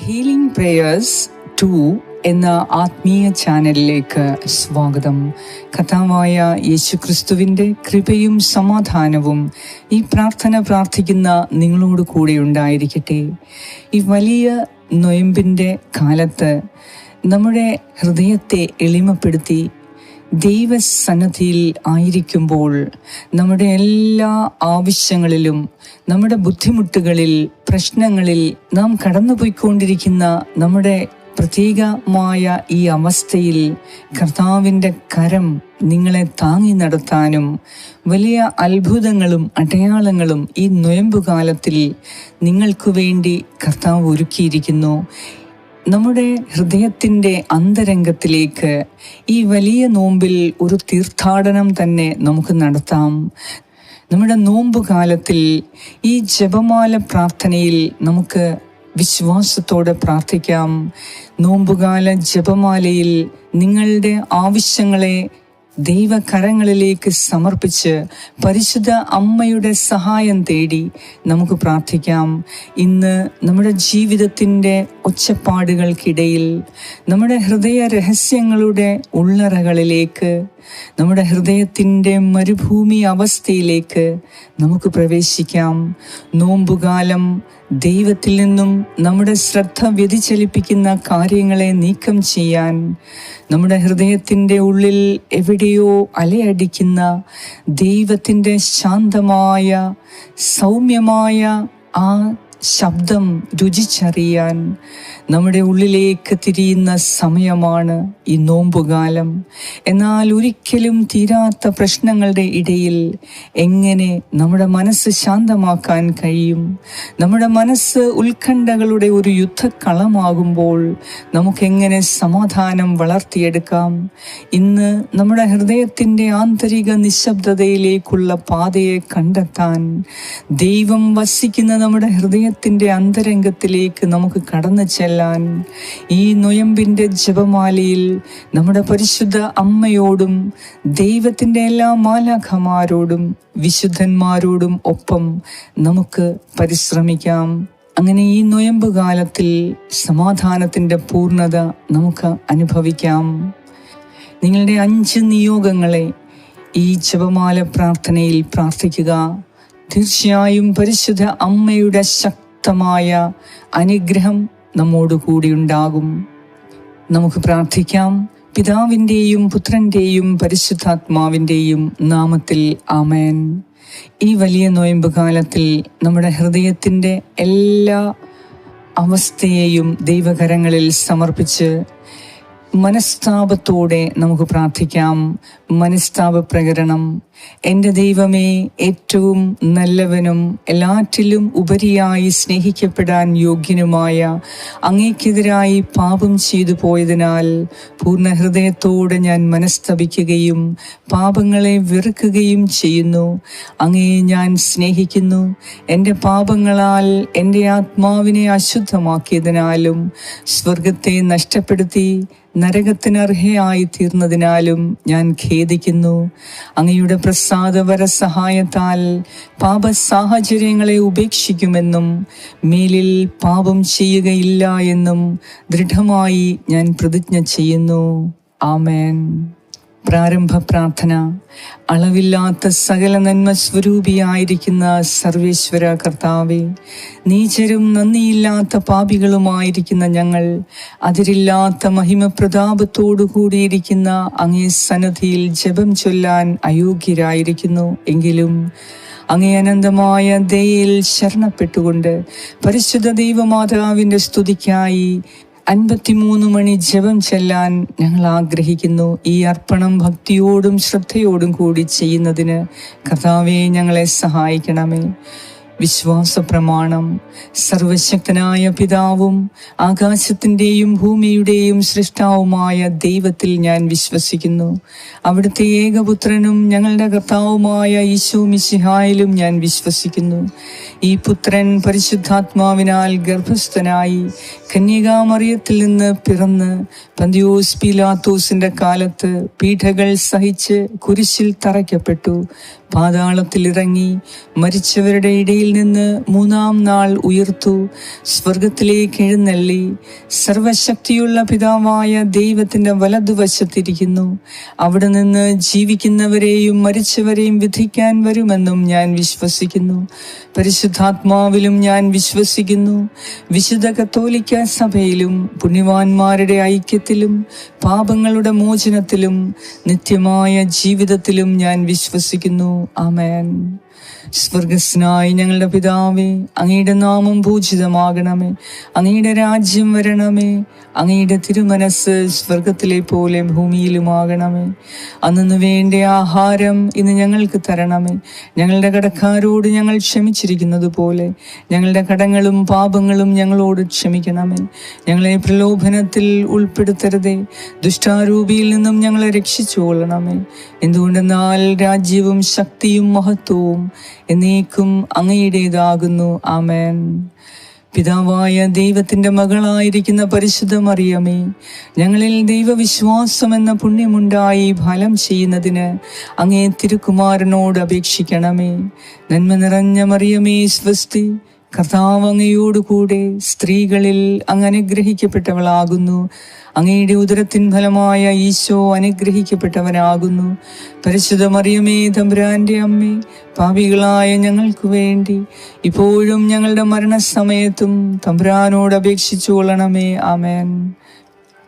Healing prayers 2 എന്ന ആത്മീയ ചാനലിലേക്ക് സ്വാഗതം. കർത്താവായ യേശുക്രിസ്തുവിൻ്റെ കൃപയും സമാധാനവും ഈ പ്രാർത്ഥന പ്രാർത്ഥിക്കുന്ന നിങ്ങളോട് കൂടെ ഉണ്ടായിരിക്കട്ടെ. ഈ വലിയ നൊയമ്പിൻ്റെ കാലത്ത് നമ്മുടെ ഹൃദയത്തെ എളിമപ്പെടുത്തി ദൈവസന്നിധിയിൽ ആയിരിക്കുമ്പോൾ നമ്മുടെ എല്ലാ ആവശ്യങ്ങളിലും, നമ്മുടെ ബുദ്ധിമുട്ടുകളിൽ, പ്രശ്നങ്ങളിൽ നാം കടന്നുപോയിക്കൊണ്ടിരിക്കുന്ന നമ്മുടെ പ്രത്യേകമായ ഈ അവസ്ഥയിൽ കർത്താവിൻ്റെ കരം നിങ്ങളെ താങ്ങി നടത്താനും വലിയ അത്ഭുതങ്ങളും അടയാളങ്ങളും ഈ നൊയമ്പുകാലത്തിൽ നിങ്ങൾക്ക് വേണ്ടി കർത്താവ് ഒരുക്കിയിരിക്കുന്നു. നമ്മുടെ ഹൃദയത്തിൻ്റെ അന്തരംഗത്തിലേക്ക് ഈ വലിയ നോമ്പിൽ ഒരു തീർത്ഥാടനം തന്നെ നമുക്ക് നടത്താം. നമ്മുടെ നോമ്പുകാലത്തിൽ ഈ ജപമാല പ്രാർത്ഥനയിൽ നമുക്ക് വിശ്വാസത്തോടെ പ്രാർത്ഥിക്കാം. നോമ്പുകാല ജപമാലയിൽ നിങ്ങളുടെ ആവശ്യങ്ങളെ ദൈവകരങ്ങളിലേക്ക് സമർപ്പിച്ച് പരിശുദ്ധ അമ്മയുടെ സഹായം തേടി നമുക്ക് പ്രാർത്ഥിക്കാം. ഇന്ന് നമ്മുടെ ജീവിതത്തിൻ്റെ ഒച്ചപ്പാടുകൾക്കിടയിൽ, നമ്മുടെ ഹൃദയ രഹസ്യങ്ങളുടെ ഉള്ളറകളിലേക്ക്, നമ്മുടെ ഹൃദയത്തിൻ്റെ മരുഭൂമി അവസ്ഥയിലേക്ക് നമുക്ക് പ്രവേശിക്കാം. നോമ്പുകാലം ദൈവത്തിൽ നിന്നും നമ്മുടെ ശ്രദ്ധ വ്യതിചലിപ്പിക്കുന്ന കാര്യങ്ങളെ നീക്കം ചെയ്യാൻ, നമ്മുടെ ഹൃദയത്തിൻ്റെ ഉള്ളിൽ എവിടെയോ അലയടിക്കുന്ന ദൈവത്തിൻ്റെ ശാന്തമായ സൗമ്യമായ ആ ശബ്ദം രുചിച്ചറിയാൻ നമ്മുടെ ഉള്ളിലേക്ക് തിരിയുന്ന സമയമാണ് ഈ നോമ്പുകാലം. എന്നാൽ ഒരിക്കലും തീരാത്ത പ്രശ്നങ്ങളുടെ ഇടയിൽ എങ്ങനെ നമ്മുടെ മനസ്സ് ശാന്തമാക്കാൻ കഴിയും? നമ്മുടെ മനസ്സ് ഉത്കണ്ഠകളുടെ ഒരു യുദ്ധക്കളമാകുമ്പോൾ നമുക്കെങ്ങനെ സമാധാനം വളർത്തിയെടുക്കാം? ഇന്ന് നമ്മുടെ ഹൃദയത്തിൻ്റെ ആന്തരിക നിശബ്ദതയിലേക്കുള്ള പാതയെ കണ്ടെത്താൻ, ദൈവം വസിക്കുന്ന നമ്മുടെ ഹൃദയത്തിൻ്റെ അന്തരംഗത്തിലേക്ക് നമുക്ക് കടന്നു ചെല്ലാൻ ഈ നൊയമ്പിൻ്റെ ജപമാലയിൽ നമ്മുടെ പരിശുദ്ധ അമ്മയോടും ദൈവത്തിൻ്റെ എല്ലാ മാലാഖമാരോടും വിശുദ്ധന്മാരോടും ഒപ്പം നമുക്ക് പരിശ്രമിക്കാം. അങ്ങനെ ഈ നൊയമ്പ് കാലത്തിൽ സമാധാനത്തിൻ്റെ പൂർണ്ണത നമുക്ക് അനുഭവിക്കാം. നിങ്ങളുടെ 5 നിയോഗങ്ങളെ ഈ ജപമാല പ്രാർത്ഥനയിൽ പ്രാർത്ഥിക്കുക. തീർച്ചയായും പരിശുദ്ധ അമ്മയുടെ ശക്തമായ അനുഗ്രഹം നമ്മോട് കൂടിയുണ്ടാകും. നമുക്ക് പ്രാർത്ഥിക്കാം. പിതാവിൻ്റെയും പുത്രൻ്റെയും പരിശുദ്ധാത്മാവിൻ്റെയും നാമത്തിൽ ആമേൻ. ഈ വലിയ നൊയമ്പ് കാലത്തിൽ നമ്മുടെ ഹൃദയത്തിൻ്റെ എല്ലാ അവസ്ഥയെയും ദൈവകരങ്ങളിൽ സമർപ്പിച്ച് മനസ്താപത്തോടെ നമുക്ക് പ്രാർത്ഥിക്കാം. മനസ്താപ പ്രകരണം. എൻ്റെ ദൈവമേ, ഏറ്റവും നല്ലവനും എല്ലാറ്റിലും ഉപരിയായി സ്നേഹിക്കപ്പെടാൻ യോഗ്യനുമായ അങ്ങേക്കെതിരായി പാപം ചെയ്തു പോയതിനാൽ പൂർണ്ണ ഹൃദയത്തോടെ ഞാൻ മനസ്തപിക്കുകയും പാപങ്ങളെ വെറുക്കുകയും ചെയ്യുന്നു. അങ്ങയെ ഞാൻ സ്നേഹിക്കുന്നു. എൻ്റെ പാപങ്ങളാൽ എൻ്റെ ആത്മാവിനെ അശുദ്ധമാക്കിയതിനാലും സ്വർഗത്തെ നഷ്ടപ്പെടുത്തി നരകത്തിനർഹയായി തീർന്നതിനാലും ഞാൻ ഖേദിക്കുന്നു. അങ്ങയുടെ പ്രസാദവര സഹായത്താൽ പാപ സാഹചര്യങ്ങളെ ഉപേക്ഷിക്കുമെന്നും മേലിൽ പാപം ചെയ്യുകയില്ല എന്നും ദൃഢമായി ഞാൻ പ്രതിജ്ഞ ചെയ്യുന്നു. ആമേൻ. പ്രാരംഭ പ്രാർത്ഥന. അളവില്ലാത്ത സകല നന്മ സ്വരൂപിയായിരിക്കുന്ന സർവേശ്വര കർത്താവേ, നീചരും നന്ദിയില്ലാത്ത പാപികളുമായിരിക്കുന്ന ഞങ്ങൾ അതിരില്ലാത്ത മഹിമ പ്രതാപത്തോടു കൂടിയിരിക്കുന്ന അങ്ങേ സന്നിധിയിൽ ജപം ചൊല്ലാൻ അയോഗ്യരായിരിക്കുന്നു. എങ്കിലും അങ്ങേ അനന്തമായ ദയയിൽ ശരണപ്പെട്ടുകൊണ്ട് പരിശുദ്ധ ദൈവമാതാവിൻ്റെ സ്തുതിക്കായി 53 മണി ജപം ചെല്ലാൻ ഞങ്ങൾ ആഗ്രഹിക്കുന്നു. ഈ അർപ്പണം ഭക്തിയോടും ശ്രദ്ധയോടും കൂടി ചെയ്യുന്നതിന് കർത്താവേ ഞങ്ങളെ സഹായിക്കണമേ. വിശ്വാസ പ്രമാണം. സർവശക്തനായ പിതാവും ആകാശത്തിൻ്റെയും ഭൂമിയുടെയും സൃഷ്ടാവുമായ ദൈവത്തിൽ ഞാൻ വിശ്വസിക്കുന്നു. അവിടുത്തെ ഏകപുത്രനും ഞങ്ങളുടെ കർത്താവുമായ ഈശോ മിശിഹായിലും ഞാൻ വിശ്വസിക്കുന്നു. ഈ പുത്രൻ പരിശുദ്ധാത്മാവിനാൽ ഗർഭസ്ഥനായി കന്യകാമറിയത്തിൽ നിന്ന് പിറന്ന് പന്തിയോസ് പീലാത്തോസിന്റെ കാലത്ത് പീഡകൾ സഹിച്ച് കുരിശിൽ തറയ്ക്കപ്പെട്ടു, പാതാളത്തിലിറങ്ങി മരിച്ചവരുടെ ഇടയിൽ നിന്ന് മൂന്നാം നാൾ ഉയർത്തു, സ്വർഗത്തിലേക്ക് എഴുന്നള്ളി സർവശക്തിയുള്ള പിതാവായ ദൈവത്തിന്റെ വലതുവശത്തിരിക്കുന്നു. അവിടെ നിന്ന് ജീവിക്കുന്നവരെയും മരിച്ചവരെയും വിധിക്കാൻ വരുമെന്നും ഞാൻ വിശ്വസിക്കുന്നു. പരിശുദ്ധാത്മാവിലും ഞാൻ വിശ്വസിക്കുന്നു. വിശുദ്ധ കത്തോലിക്ക സഭയിലും പുണ്യവാന്മാരുടെ ഐക്യത്തിലും പാപങ്ങളുടെ മോചനത്തിലും നിത്യമായ ജീവിതത്തിലും ഞാൻ വിശ്വസിക്കുന്നു. ആമേൻ. സ്വർഗസ്നായി ഞങ്ങളുടെ പിതാവേ, അങ്ങയുടെ നാമം പൂജിതമാകണമേ, അങ്ങയുടെ രാജ്യം വരണമേ, അങ്ങയുടെ തിരുമനസ് സ്വർഗത്തിലെ പോലെ ഭൂമിയിലുമാകണമേ. അന്നു വേണ്ട ആഹാരം ഇന്ന് ഞങ്ങൾക്ക് തരണമേ. ഞങ്ങളുടെ കടക്കാരോട് ഞങ്ങൾ ക്ഷമിച്ചിരിക്കുന്നത് പോലെ ഞങ്ങളുടെ കടങ്ങളും പാപങ്ങളും ഞങ്ങളോട് ക്ഷമിക്കണമേ. ഞങ്ങളെ പ്രലോഭനത്തിൽ ഉൾപ്പെടുത്തരുതേ, ദുഷ്ടാരൂപിയിൽ നിന്നും ഞങ്ങളെ രക്ഷിച്ചുകൊള്ളണമേ. എന്തുകൊണ്ടെന്നാൽ രാജ്യവും ശക്തിയും മഹത്വവും എന്നേക്കും അങ്ങയുടേതാകുന്നു. ആമേൻ. പിതാവായ ദൈവത്തിന്റെ മകളായിരിക്കുന്ന പരിശുദ്ധ മറിയമേ, ഞങ്ങളിൽ ദൈവവിശ്വാസം എന്ന പുണ്യമുണ്ടായി ഫലം ചെയ്യുന്നതിന് അങ്ങേ തിരുക്കുമാരനോട് അപേക്ഷിക്കണമേ. നന്മ നിറഞ്ഞ മറിയമേ സ്വസ്തി, കർത്താവ് അങ്ങയോടുകൂടെ സ്ത്രീകളിൽ അങ്ങ് അനുഗ്രഹിക്കപ്പെട്ടവളാകുന്നു. അങ്ങയുടെ ഉദരത്തിൻ ഫലമായ ഈശോ അനുഗ്രഹിക്കപ്പെട്ടവനാകുന്നു. പരിശുദ്ധ മറിയമേ, തമ്പുരാന്റെ അമ്മേ, പാപികളായ ഞങ്ങൾക്ക് വേണ്ടി ഇപ്പോഴും ഞങ്ങളുടെ മരണസമയത്തും തമ്പുരാനോട് അപേക്ഷിച്ചു കൊള്ളണമേ. ആമേൻ.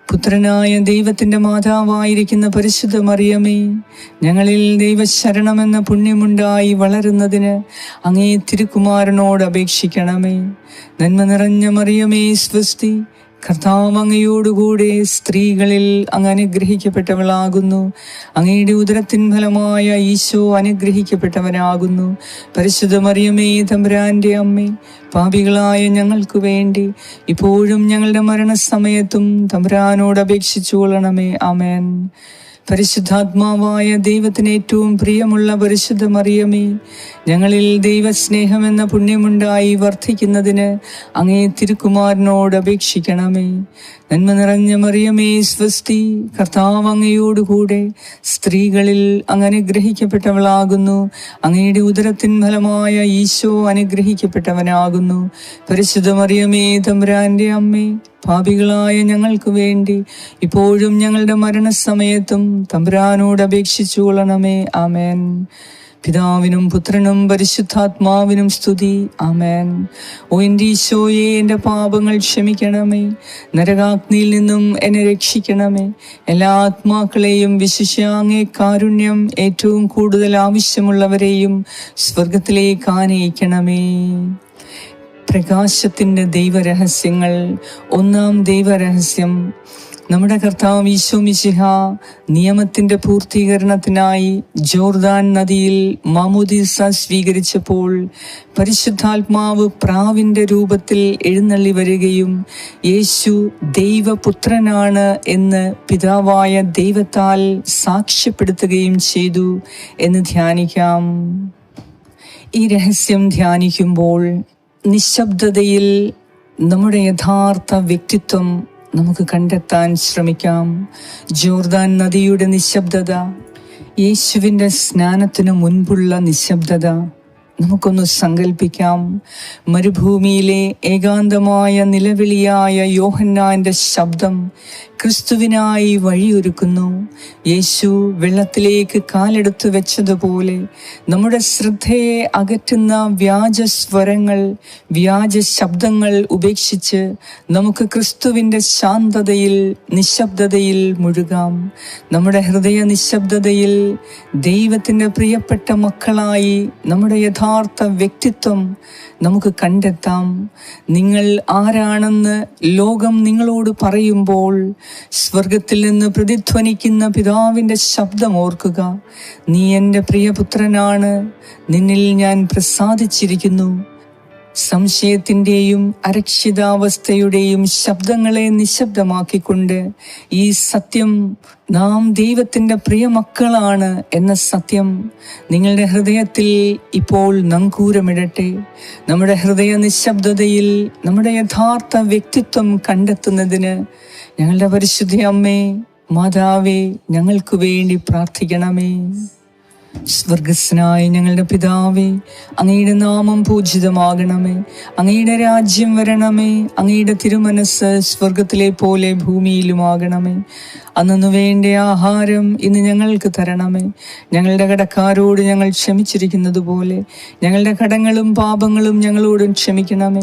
പുത്രനായ ദൈവത്തിന്റെ മാതാവായിരിക്കുന്ന പരിശുദ്ധ മറിയമേ, ഞങ്ങളിൽ ദൈവശരണമെന്ന പുണ്യമുണ്ടായി വളരുന്നതിന് അങ്ങേ തിരുക്കുമാരനോട് അപേക്ഷിക്കണമേ. നന്മ നിറഞ്ഞ മറിയമേ സ്വസ്തി, കർത്താവ് അങ്ങയോടുകൂടെ സ്ത്രീകളിൽ അങ്ങ് അനുഗ്രഹിക്കപ്പെട്ടവളാകുന്നു. അങ്ങയുടെ ഉദരത്തിൻ ഫലമായ ഈശോ അനുഗ്രഹിക്കപ്പെട്ടവനാകുന്നു. പരിശുദ്ധ മറിയമേ, തമ്പുരാന്റെ അമ്മേ, പാപികളായ ഞങ്ങൾക്ക് വേണ്ടി ഇപ്പോഴും ഞങ്ങളുടെ മരണസമയത്തും തമ്പുരാനോട് അപേക്ഷിച്ചു കൊള്ളണമേ. ആമേൻ. പരിശുദ്ധാത്മാവായ ദൈവത്തിന് ഏറ്റവും പ്രിയമുള്ള പരിശുദ്ധ മറിയമേ, ഞങ്ങളിൽ ദൈവസ്നേഹമെന്ന പുണ്യമുണ്ടായി വർദ്ധിക്കുന്നതിന് അങ്ങേ തിരുക്കുമാരനോട് അപേക്ഷിക്കണമേ. നന്മ നിറഞ്ഞ മറിയമേ സ്വസ്തി, കർത്താവ് അങ്ങയോടുകൂടെ സ്ത്രീകളിൽ അങ്ങ് അനുഗ്രഹിക്കപ്പെട്ടവളാകുന്നു. അങ്ങയുടെ ഉദരത്തിൻ ഫലമായ ഈശോ അനുഗ്രഹിക്കപ്പെട്ടവനാകുന്നു. പരിശുദ്ധ മറിയമേ, തമ്പുരാന്റെ അമ്മേ, പാപികളായ ഞങ്ങൾക്ക് വേണ്ടി ഇപ്പോഴും ഞങ്ങളുടെ മരണസമയത്തും തമ്പുരാനോട് അപേക്ഷിച്ചു കൊള്ളണമേ. ആമേൻ. പിതാവിനും പുത്രനും പരിശുദ്ധാത്മാവിനും സ്തുതി. ആമേൻ. ഓ എൻ്റെ ഈശോയെ, എൻ്റെ പാപങ്ങൾ ക്ഷമിക്കണമേ, നരകാഗ്നിയിൽ നിന്നും എന്നെ രക്ഷിക്കണമേ. എല്ലാ ആത്മാക്കളെയും വിശിഷ്യ അങ്ങേ കാരുണ്യം ഏറ്റവും കൂടുതൽ ആവശ്യമുള്ളവരെയും സ്വർഗത്തിലേക്ക് ആനയിക്കണമേ. പ്രകാശത്തിന്റെ ദൈവരഹസ്യങ്ങൾ. ഒന്നാം ദൈവരഹസ്യം, നമ്മുടെ കർത്താവ് ഈശോ മിശിഹ നിയമത്തിന്റെ പൂർത്തീകരണത്തിനായി ജോർദാൻ നദിയിൽ മാമോദീസ സ്വീകരിച്ചപ്പോൾ പരിശുദ്ധാത്മാവ് പ്രാവിന്റെ രൂപത്തിൽ എഴുന്നള്ളി വരികയും യേശു ദൈവപുത്രനാണ് എന്ന് പിതാവായ ദൈവത്താൽ സാക്ഷ്യപ്പെടുത്തുകയും ചെയ്തു എന്ന് ധ്യാനിക്കാം. ഈ രഹസ്യം ധ്യാനിക്കുമ്പോൾ നിശബ്ദതയിൽ നമ്മുടെ യഥാർത്ഥ വ്യക്തിത്വം നമുക്ക് കണ്ടെത്താൻ ശ്രമിക്കാം. ജോർദാൻ നദിയുടെ നിശബ്ദത, യേശുവിൻ്റെ സ്നാനത്തിനു മുൻപുള്ള നിശബ്ദത നമുക്കൊന്ന് സങ്കല്പിക്കാം. മരുഭൂമിയിലെ ഏകാന്തമായ നിലവിളിയായ യോഹന്നാന്റെ ശബ്ദം ക്രിസ്തുവിനായി വഴിയൊരുക്കുന്നു. യേശു വെള്ളത്തിലേക്ക് കാലെടുത്തു വെച്ചതുപോലെ നമ്മുടെ ശ്രദ്ധയെ അകറ്റുന്ന വ്യാജ സ്വരങ്ങൾ, വ്യാജ ശബ്ദങ്ങൾ ഉപേക്ഷിച്ച് നമുക്ക് ക്രിസ്തുവിൻ്റെ ശാന്തതയിൽ, നിശബ്ദതയിൽ മുഴുകാം. നമ്മുടെ ഹൃദയ നിശബ്ദതയിൽ ദൈവത്തിൻ്റെ പ്രിയപ്പെട്ട മക്കളായി നമ്മുടെ യഥാർത്ഥ വ്യക്തിത്വം നമുക്ക് കണ്ടെത്താം. നിങ്ങൾ ആരാണെന്ന് ലോകം നിങ്ങളോട് പറയുമ്പോൾ സ്വർഗത്തിൽ നിന്ന് പ്രതിധ്വനിക്കുന്ന പിതാവിൻ്റെ ശബ്ദം ഓർക്കുക. നീ എൻ്റെ പ്രിയപുത്രനാണ്, നിന്നിൽ ഞാൻ പ്രസാദിച്ചിരിക്കുന്നു. സംശയത്തിൻ്റെയും അരക്ഷിതാവസ്ഥയുടെയും ശബ്ദങ്ങളെ നിശബ്ദമാക്കിക്കൊണ്ട് ഈ സത്യം, നാം ദൈവത്തിൻ്റെ പ്രിയ മക്കളാണ് എന്ന സത്യം നിങ്ങളുടെ ഹൃദയത്തിൽ ഇപ്പോൾ നങ്കൂരമിടട്ടെ. നമ്മുടെ ഹൃദയ നിശബ്ദതയിൽ നമ്മുടെ യഥാർത്ഥ വ്യക്തിത്വം കണ്ടെത്തുന്നതിന് ഞങ്ങളുടെ പരിശുദ്ധ അമ്മേ, മാതാവേ, ഞങ്ങൾക്ക് വേണ്ടി പ്രാർത്ഥിക്കണമേ. സ്വർഗസ്നായ ഞങ്ങളുടെ പിതാവേ, അങ്ങയുടെ നാമം പൂജിതമാകണമേ. അങ്ങയുടെ രാജ്യം വരണമേ. അങ്ങയുടെ തിരുമനസ് സ്വർഗത്തിലെ പോലെ ഭൂമിയിലുമാകണമേ. അന്നു വേണ്ട ആഹാരം ഇന്ന് ഞങ്ങൾക്ക് തരണമേ. ഞങ്ങളുടെ കടക്കാരോട് ഞങ്ങൾ ക്ഷമിച്ചിരിക്കുന്നത് പോലെ ഞങ്ങളുടെ കടങ്ങളും പാപങ്ങളും ഞങ്ങളോടും ക്ഷമിക്കണമേ.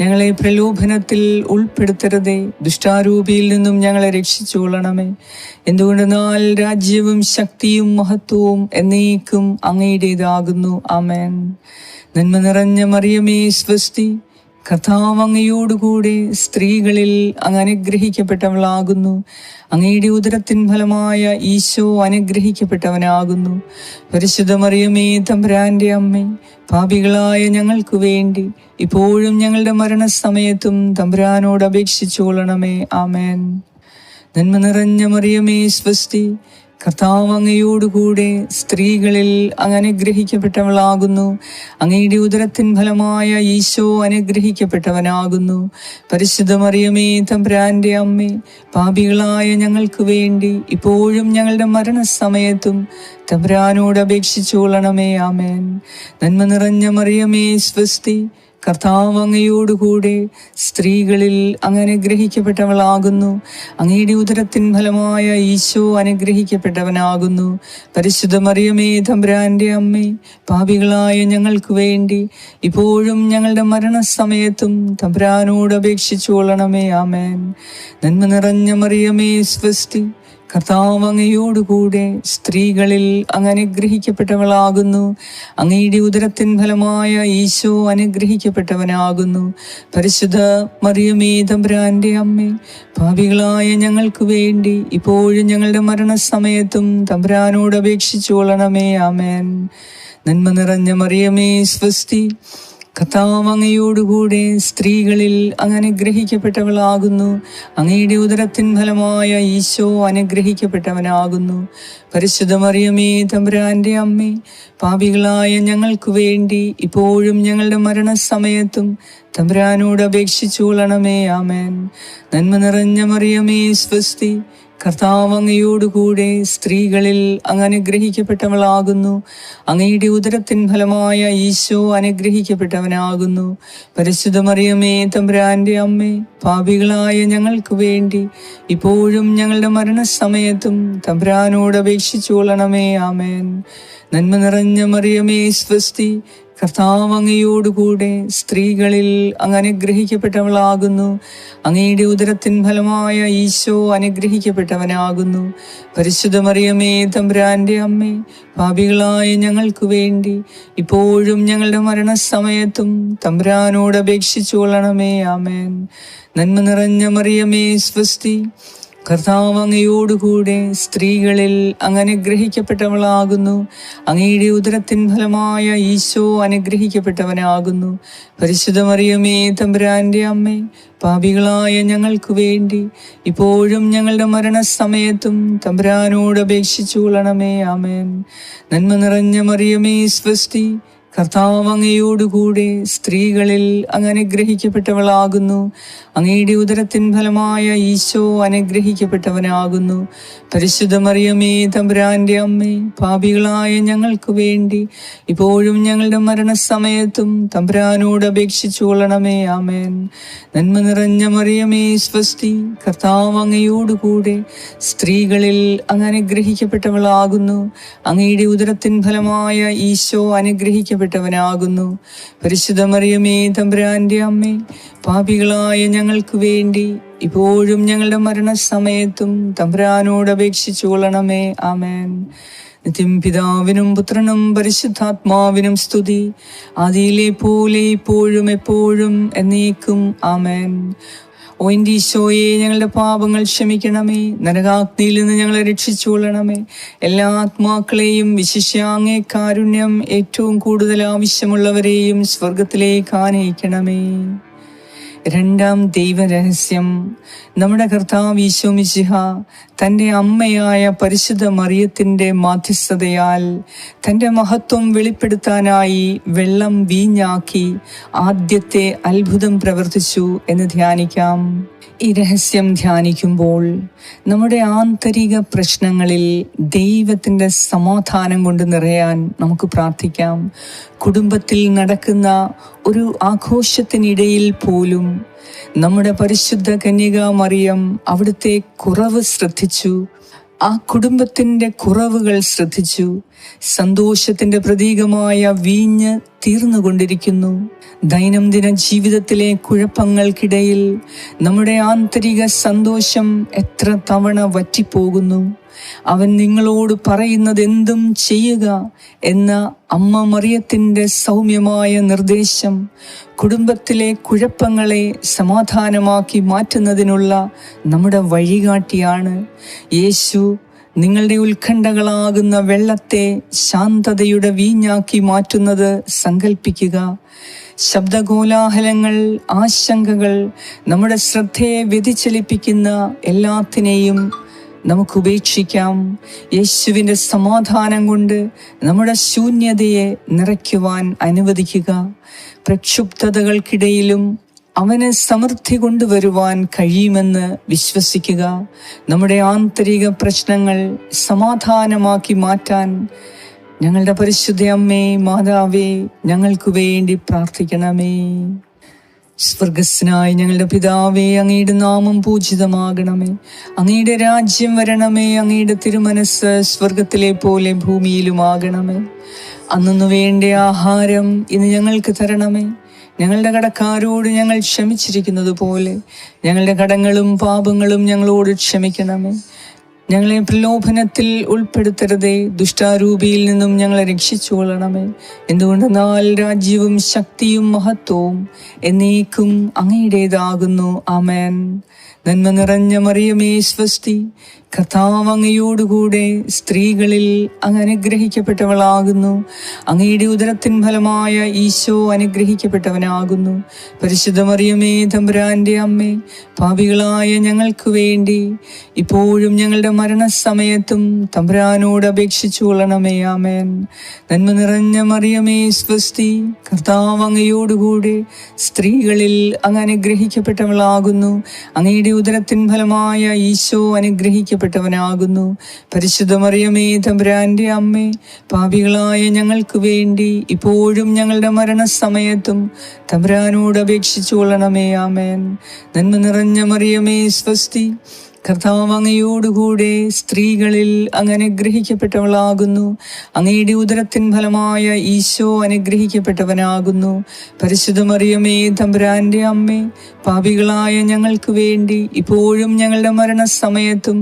ഞങ്ങളെ പ്രലോഭനത്തിൽ ഉൾപ്പെടുത്തരുതേ, ദുഷ്ടാരൂപിയിൽ നിന്നും ഞങ്ങളെ രക്ഷിച്ചുകൊള്ളണമേ. എന്തുകൊണ്ടെന്നാൽ രാജ്യവും ശക്തിയും മഹത്വവും എന്നേക്കും അങ്ങയുടേതാകുന്നു. ആമേൻ. നന്മ നിറഞ്ഞ മറിയമേ, സ്വസ്തി, കർത്താവ് അങ്ങയോടുകൂടെ സ്ത്രീകളിൽ അങ്ങ് അനുഗ്രഹിക്കപ്പെട്ടവളാകുന്നു. അങ്ങയുടെ ഉദരത്തിൻ ഫലമായ ഈശോ അനുഗ്രഹിക്കപ്പെട്ടവനാകുന്നു. പരിശുദ്ധ മറിയമേ, തമ്പുരാന്റെ അമ്മേ, പാപികളായ ഞങ്ങൾക്ക് വേണ്ടി ഇപ്പോഴും ഞങ്ങളുടെ മരണസമയത്തും തമ്പുരാനോട് അപേക്ഷിച്ചുകൊള്ളണമേ. ആമേൻ. നന്മ നിറഞ്ഞ മറിയമേ, സ്വസ്തി, കർത്താവ് അങ്ങയോടുകൂടെ സ്ത്രീകളിൽ അങ്ങ് അനുഗ്രഹിക്കപ്പെട്ടവളാകുന്നു. അങ്ങയുടെ ഉദരത്തിൻ ഫലമായ ഈശോ അനുഗ്രഹിക്കപ്പെട്ടവനാകുന്നു. പരിശുദ്ധ മറിയമേ, തമ്പുരാന്റെ അമ്മേ, പാപികളായ ഞങ്ങൾക്ക് വേണ്ടി ഇപ്പോഴും ഞങ്ങളുടെ മരണസമയത്തും തമ്പുരാനോട് അപേക്ഷിച്ചുകൊള്ളണമേ. ആമേൻ. നന്മ നിറഞ്ഞ മറിയമേ, സ്വസ്തി, കർത്താവ് അങ്ങയോടുകൂടെ സ്ത്രീകളിൽ അങ്ങ് അനുഗ്രഹിക്കപ്പെട്ടവളാകുന്നു. അങ്ങയുടെ ഉദരത്തിൻ ഫലമായ ഈശോ അനുഗ്രഹിക്കപ്പെട്ടവനാകുന്നു. പരിശുദ്ധ മറിയമേ, തമ്പുരാന്റെ അമ്മേ, പാപികളായ ഞങ്ങൾക്ക് വേണ്ടി ഇപ്പോഴും ഞങ്ങളുടെ മരണസമയത്തും തമ്പുരാനോട് അപേക്ഷിച്ചുകൊള്ളണമേ. ആമേൻ. നന്മ നിറഞ്ഞ മറിയമേ, സ്വസ്തി, കർത്താവ് അങ്ങയോടുകൂടെ സ്ത്രീകളിൽ അങ്ങ് അനുഗ്രഹിക്കപ്പെട്ടവളാകുന്നു. അങ്ങയുടെ ഉദരത്തിൻ ഫലമായ ഈശോ അനുഗ്രഹിക്കപ്പെട്ടവനാകുന്നു. പരിശുദ്ധ മറിയമേ, തമ്പുരാന്റെ അമ്മേ, പാപികളായ ഞങ്ങൾക്ക് വേണ്ടി ഇപ്പോഴും ഞങ്ങളുടെ മരണസമയത്തും തമ്പുരാനോട് അപേക്ഷിച്ചുകൊള്ളണമേ. ആമേൻ. നന്മ നിറഞ്ഞ മറിയമേ, സ്വസ്തി, കർത്താവ് അങ്ങയോടുകൂടെ സ്ത്രീകളിൽ അങ്ങ് അനുഗ്രഹിക്കപ്പെട്ടവളാകുന്നു. അങ്ങയുടെ ഉദരത്തിൻ ഫലമായ ഈശോ അനുഗ്രഹിക്കപ്പെട്ടവനാകുന്നു. പരിശുദ്ധ മറിയമേ, തമ്പുരാന്റെ അമ്മേ, പാപികളായ ഞങ്ങൾക്ക് വേണ്ടി ഇപ്പോഴും ഞങ്ങളുടെ മരണസമയത്തും തമ്പുരാനോട് അപേക്ഷിച്ചുകൊള്ളണമേ. ആമേൻ. നന്മ നിറഞ്ഞ മറിയമേ, സ്വസ്തി, കർത്താവ് അങ്ങയോടുകൂടെ സ്ത്രീകളിൽ അങ്ങ് അനുഗ്രഹിക്കപ്പെട്ടവളാകുന്നു. അങ്ങയുടെ ഉദരത്തിൻ ഫലമായ ഈശോ അനുഗ്രഹിക്കപ്പെട്ടവനാകുന്നു. പരിശുദ്ധ മറിയമേ, തമ്പുരാന്റെ അമ്മേ, പാപികളായ ഞങ്ങൾക്ക് വേണ്ടി ഇപ്പോഴും ഞങ്ങളുടെ മരണസമയത്തും തമ്പുരാനോട് അപേക്ഷിച്ചുകൊള്ളണമേ. ആമേൻ. നന്മ നിറഞ്ഞ മറിയമേ, സ്വസ്തി, കർത്താവ് അങ്ങയോടുകൂടെ സ്ത്രീകളിൽ അങ്ങ് അനുഗ്രഹിക്കപ്പെട്ടവളാകുന്നു. അങ്ങയുടെ ഉദരത്തിൻ ഫലമായ ഈശോ അനുഗ്രഹിക്കപ്പെട്ടവനാകുന്നു. പരിശുദ്ധ മറിയമേ, തമ്പുരാന്റെ അമ്മേ, പാപികളായ ഞങ്ങൾക്ക് വേണ്ടി ഇപ്പോഴും ഞങ്ങളുടെ മരണസമയത്തും തമ്പുരാനോട് അപേക്ഷിച്ചുകൊള്ളണമേ. ആമേൻ. നന്മ നിറഞ്ഞ മറിയമേ, സ്വസ്തി, കർത്താവ് അങ്ങയോടുകൂടെ സ്ത്രീകളിൽ അങ്ങ് അനുഗ്രഹിക്കപ്പെട്ടവളാകുന്നു. അങ്ങയുടെ ഉദരത്തിൻ ഫലമായ ഈശോ അനുഗ്രഹിക്കപ്പെട്ടവനാകുന്നു. പരിശുദ്ധ മറിയമേ, തമ്പുരാന്റെ അമ്മേ, പാപികളായ ഞങ്ങൾക്ക് വേണ്ടി ഇപ്പോഴും ഞങ്ങളുടെ മരണസമയത്തും തമ്പുരാനോട് അപേക്ഷിച്ചുകൊള്ളണമേ. ആമേൻ. നന്മ നിറഞ്ഞ മറിയമേ, സ്വസ്തി, കർത്താവ് അങ്ങയോടുകൂടെ സ്ത്രീകളിൽ അങ്ങ് അനുഗ്രഹിക്കപ്പെട്ടവളാകുന്നു. അങ്ങയുടെ ഉദരത്തിൻ ഫലമായ ഈശോ അനുഗ്രഹിക്കപ്പെട്ടവനാകുന്നു. പരിശുദ്ധ മറിയമേ, തമ്പുരാന്റെ അമ്മേ, പാപികളായ ഞങ്ങൾക്ക് വേണ്ടി ഇപ്പോഴും ഞങ്ങളുടെ മരണസമയത്തും തമ്പുരാനോട് അപേക്ഷിച്ചുകൊള്ളണമേ. ആമേൻ. നന്മ നിറഞ്ഞ മറിയമേ, സ്വസ്തി, കർത്താവ് അങ്ങയോടുകൂടെ സ്ത്രീകളിൽ അങ്ങ് അനുഗ്രഹിക്കപ്പെട്ടവളാകുന്നു. അങ്ങയുടെ ഉദരത്തിൻ ഫലമായ ഈശോ അനുഗ്രഹിക്കപ്പെട്ടവനാകുന്നു. പരിശുദ്ധ മറിയമേ, തമ്പുരാന്റെ അമ്മേ, പാപികളായ ഞങ്ങൾക്ക് വേണ്ടി ഇപ്പോഴും ഞങ്ങളുടെ മരണസമയത്തും തമ്പുരാനോട് അപേക്ഷിച്ചുകൊള്ളണമേ. ആമേൻ. നിത്യം പിതാവിനും പുത്രനും പരിശുദ്ധാത്മാവിനും സ്തുതി, ആദിയിലെ പോലെ ഇപ്പോഴും എപ്പോഴും എന്നേക്കും. ആമേൻ. ഓ എൻ്റെ ഈശോയെ, ഞങ്ങളുടെ പാപങ്ങൾ ക്ഷമിക്കണമേ. നരകാഗ്നിയിൽ നിന്ന് ഞങ്ങളെ രക്ഷിച്ചുകൊള്ളണമേ. എല്ലാ ആത്മാക്കളെയും, വിശിഷ്യ അങ്ങേ കാരുണ്യം ഏറ്റവും കൂടുതൽ ആവശ്യമുള്ളവരെയും സ്വർഗത്തിലേക്ക് ആനയിക്കണമേ. രണ്ടാം ദൈവരഹസ്യം, നമ്മുടെ കർത്താവ് ഈശോ മിശിഹ തൻ്റെ അമ്മയായ പരിശുദ്ധ മറിയത്തിൻ്റെ മാധ്യസ്ഥതയാൽ തൻ്റെ മഹത്വം വെളിപ്പെടുത്താനായി വെള്ളം വീഞ്ഞാക്കി ആദ്യത്തെ അത്ഭുതം പ്രവർത്തിച്ചു എന്ന് ധ്യാനിക്കാം. ഈ രഹസ്യം ധ്യാനിക്കുമ്പോൾ നമ്മുടെ ആന്തരിക പ്രശ്നങ്ങളിൽ ദൈവത്തിൻ്റെ സമാധാനം കൊണ്ട് നിറയാൻ നമുക്ക് പ്രാർത്ഥിക്കാം. കുടുംബത്തിൽ നടക്കുന്ന ഒരു ആഘോഷത്തിനിടയിൽ പോലും നമ്മുടെ പരിശുദ്ധ കന്യക മറിയം അവിടുത്തെ കുറവ് ശ്രദ്ധിച്ചു, ആ കുടുംബത്തിൻ്റെ കുറവുകൾ ശ്രദ്ധിച്ചു. സന്തോഷത്തിൻ്റെ പ്രതീകമായ വീഞ്ഞ് തീർന്നുകൊണ്ടിരിക്കുന്നു. ദൈനംദിന ജീവിതത്തിലെ കുഴപ്പങ്ങൾക്കിടയിൽ നമ്മുടെ ആന്തരിക സന്തോഷം എത്ര തവണ വറ്റിപ്പോകുന്നു. അവൻ നിങ്ങളോട് പറയുന്നത് എന്തും ചെയ്യുക എന്ന അമ്മ മറിയത്തിൻ്റെ സൗമ്യമായ നിർദ്ദേശം കുടുംബത്തിലെ കുഴപ്പങ്ങളെ സമാധാനമാക്കി മാറ്റുന്നതിനുള്ള നമ്മുടെ വഴികാട്ടിയാണ്. യേശു നിങ്ങളുടെ ഉത്കണ്ഠകളാകുന്ന വെള്ളത്തെ ശാന്തതയുടെ വീഞ്ഞാക്കി മാറ്റുന്നത് സങ്കൽപ്പിക്കുക. ശബ്ദകോലാഹലങ്ങൾ, ആശങ്കകൾ, നമ്മുടെ ശ്രദ്ധയെ വ്യതിചലിപ്പിക്കുന്ന എല്ലാത്തിനെയും നമുക്ക് ഉപേക്ഷിക്കാം. യേശുവിൻ്റെ സമാധാനം കൊണ്ട് നമ്മുടെ ശൂന്യതയെ നിറയ്ക്കുവാൻ അനുവദിക്കുക. പ്രക്ഷുബ്ധതകൾക്കിടയിലും അവന് സമൃദ്ധി കൊണ്ടുവരുവാൻ കഴിയുമെന്ന് വിശ്വസിക്കുക. നമ്മുടെ ആന്തരിക പ്രശ്നങ്ങൾ സമാധാനമാക്കി മാറ്റാൻ ഞങ്ങളുടെ പരിശുദ്ധ അമ്മേ, മാതാവേ, ഞങ്ങൾക്ക് വേണ്ടി പ്രാർത്ഥിക്കണമേ. സ്വർഗസ്നായ ഞങ്ങളുടെ പിതാവേ, അങ്ങയുടെ നാമം പൂജിതമാകണമേ. അങ്ങയുടെ രാജ്യം വരണമേ. അങ്ങയുടെ തിരുമനസ് സ്വർഗത്തിലെ പോലെ ഭൂമിയിലുമാകണമേ. അന്നു വേണ്ട ആഹാരം ഇന്ന് ഞങ്ങൾക്ക് തരണമേ. ഞങ്ങളുടെ കടക്കാരോട് ഞങ്ങൾ ക്ഷമിച്ചിരിക്കുന്നത് പോലെ ഞങ്ങളുടെ കടങ്ങളും പാപങ്ങളും ഞങ്ങളോട് ക്ഷമിക്കണമേ. ഞങ്ങളെ പ്രലോഭനത്തിൽ ഉൾപ്പെടുത്തരുതേ, ദുഷ്ടാരൂപിയിൽ നിന്നും ഞങ്ങളെ രക്ഷിച്ചുകൊള്ളണമേ. എന്തുകൊണ്ടെന്നാൽ രാജ്യവും ശക്തിയും മഹത്വവും എന്നേക്കും അങ്ങയുടേതാകുന്നു. ആമേൻ. നന്മ നിറഞ്ഞ മറിയമേ, സ്വസ്തി, കർത്താവ് അങ്ങയോടുകൂടെ സ്ത്രീകളിൽ അങ്ങ് അനുഗ്രഹിക്കപ്പെട്ടവളാകുന്നു. അങ്ങയുടെ ഉദരത്തിൻ ഫലമായ ഈശോ അനുഗ്രഹിക്കപ്പെട്ടവനാകുന്നു. പരിശുദ്ധ മറിയമേ, തമ്പുരാന്റെ അമ്മേ, പാപികളായ ഞങ്ങൾക്ക് വേണ്ടി ഇപ്പോഴും ഞങ്ങളുടെ മരണസമയത്തും തമ്പുരാനോട് അപേക്ഷിച്ചു കൊള്ളണമേ. ആമേൻ. നന്മ നിറഞ്ഞ മറിയമേ, സ്വസ്തി, കർത്താവ് അങ്ങയോടുകൂടെ സ്ത്രീകളിൽ അങ്ങ് അനുഗ്രഹിക്കപ്പെട്ടവളാകുന്നു. അങ്ങയുടെ ഉദരത്തിൻ ഫലമായ ഈശോ അനുഗ്രഹിക്കപ്പെട്ടവനാകുന്നു. പരിശുദ്ധ മറിയമേ, തമ്പുരാന്റെ അമ്മേ, പാപികളായ ഞങ്ങൾക്ക് വേണ്ടി ഇപ്പോഴും ഞങ്ങളുടെ മരണസമയത്തും തമ്പുരാനോട് അപേക്ഷിച്ചു കൊള്ളണമേ. ആമേൻ. നന്മ നിറഞ്ഞ മറിയമേ, സ്വസ്തി, കർത്താവ് അങ്ങയോടുകൂടെ സ്ത്രീകളിൽ അങ്ങ് അനുഗ്രഹിക്കപ്പെട്ടവളാകുന്നു. അങ്ങയുടെ ഉദരത്തിൻ ഫലമായ ഈശോ അനുഗ്രഹിക്കപ്പെട്ടവനാകുന്നു. പരിശുദ്ധ മറിയമേ, തമ്പുരാന്റെ അമ്മേ, പാപികളായ ഞങ്ങൾക്ക് വേണ്ടി ഇപ്പോഴും ഞങ്ങളുടെ മരണസമയത്തും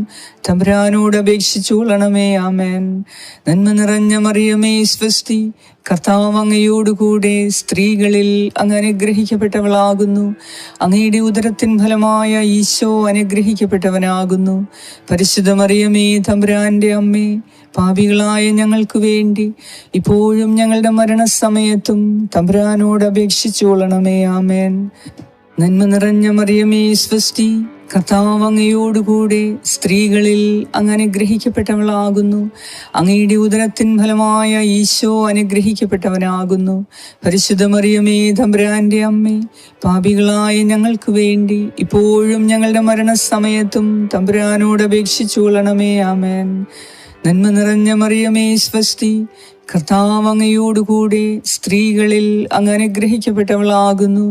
തമ്പുരാനോട് അപേക്ഷിച്ചു കൊള്ളണമേ. ആമേൻ. നന്മ നിറഞ്ഞ മറിയമേ, സ്വസ്തി, കർത്താവ് അങ്ങയോടുകൂടെ സ്ത്രീകളിൽ അങ്ങ് അനുഗ്രഹിക്കപ്പെട്ടവളാകുന്നു. അങ്ങയുടെ ഉദരത്തിൻ ഫലമായ ഈശോ അനുഗ്രഹിക്കപ്പെട്ടവനാകുന്നു. പരിശുദ്ധ മറിയമേ, തമ്പുരാന്റെ അമ്മേ, പാപികളായ ഞങ്ങൾക്ക് വേണ്ടി ഇപ്പോഴും ഞങ്ങളുടെ മരണസമയത്തും തമ്പുരാനോട് അപേക്ഷിച്ചു കൊള്ളണമേ. ആമേൻ. നന്മ നിറഞ്ഞ മറിയമേ, സ്വസ്തി, കർത്താവ് അങ്ങയോടുകൂടെ സ്ത്രീകളിൽ അങ്ങ് അനുഗ്രഹിക്കപ്പെട്ടവളാകുന്നു. അങ്ങയുടെ ഉദരത്തിൻ ഫലമായ ഈശോ അനുഗ്രഹിക്കപ്പെട്ടവനാകുന്നു. പരിശുദ്ധ മറിയമേ, തമ്പുരാന്റെ അമ്മേ, പാപികളായ ഞങ്ങൾക്ക് വേണ്ടി ഇപ്പോഴും ഞങ്ങളുടെ മരണസമയത്തും തമ്പുരാനോട് അപേക്ഷിച്ചു കൊള്ളണമേ. ആമേൻ. നന്മ നിറഞ്ഞ മറിയമേ, സ്വസ്തി, കർത്താവ് അങ്ങയോടുകൂടെ സ്ത്രീകളിൽ അങ്ങ് അനുഗ്രഹിക്കപ്പെട്ടവളാകുന്നു.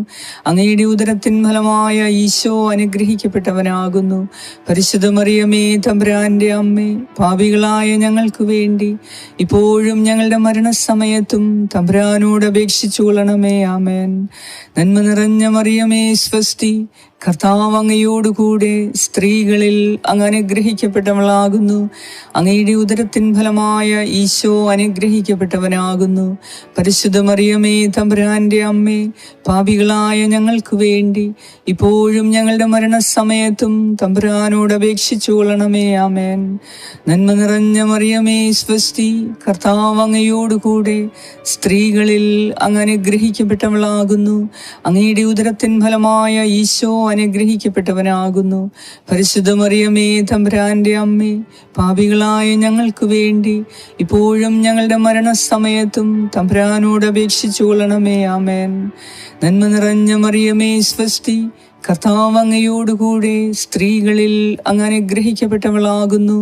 അങ്ങയുടെ ഉദരത്തിൻ ഫലമായ ഈശോ അനുഗ്രഹിക്കപ്പെട്ടവനാകുന്നു. പരിശുദ്ധ മറിയമേ, തമ്പുരാന്റെ അമ്മേ, പാപികളായ ഞങ്ങൾക്ക് വേണ്ടി ഇപ്പോഴും ഞങ്ങളുടെ മരണസമയത്തും തമ്പുരാനോട് അപേക്ഷിച്ചു കൊള്ളണമേ. ആമേൻ. നന്മ നിറഞ്ഞ മറിയമേ, സ്വസ്തി, കർത്താവ് അങ്ങയോടുകൂടെ സ്ത്രീകളിൽ അങ്ങ് അനുഗ്രഹിക്കപ്പെട്ടവളാകുന്നു. അങ്ങയുടെ ഉദരത്തിൻ ഫലമായ ഈശോ അനുഗ്രഹിക്കപ്പെട്ടവനാകുന്നു. പരിശുദ്ധ മറിയമേ, തമ്പുരാന്റെ അമ്മേ, പാപികളായ ഞങ്ങൾക്ക് വേണ്ടി ഇപ്പോഴും ഞങ്ങളുടെ മരണസമയത്തും തമ്പുരാനോട് അപേക്ഷിച്ചു കൊള്ളണമേ. ആമേൻ. നന്മ നിറഞ്ഞ മറിയമേ, സ്വസ്തി, കർത്താവ് അങ്ങയോടുകൂടെ സ്ത്രീകളിൽ അങ്ങ് അനുഗ്രഹിക്കപ്പെട്ടവളാകുന്നു. അങ്ങയുടെ ഉദരത്തിൻ ഫലമായ ഈശോ അനുഗ്രഹിക്കപ്പെട്ടവനാകുന്നു. പരിശുദ്ധ മറിയമേ, തമ്പുരാന്റെ അമ്മേ, പാപികളായ ഞങ്ങൾക്ക് വേണ്ടി ഇപ്പോഴും ഞങ്ങളുടെ മരണസമയത്തും തമ്പുരാനോട് അപേക്ഷിച്ചു കൊള്ളണമേ. ആമേൻ. നന്മ നിറഞ്ഞ മറിയമേ, സ്വസ്തി, കർത്താവ് അങ്ങയോടുകൂടെ സ്ത്രീകളിൽ അങ്ങ് അനുഗ്രഹിക്കപ്പെട്ടവളാകുന്നു.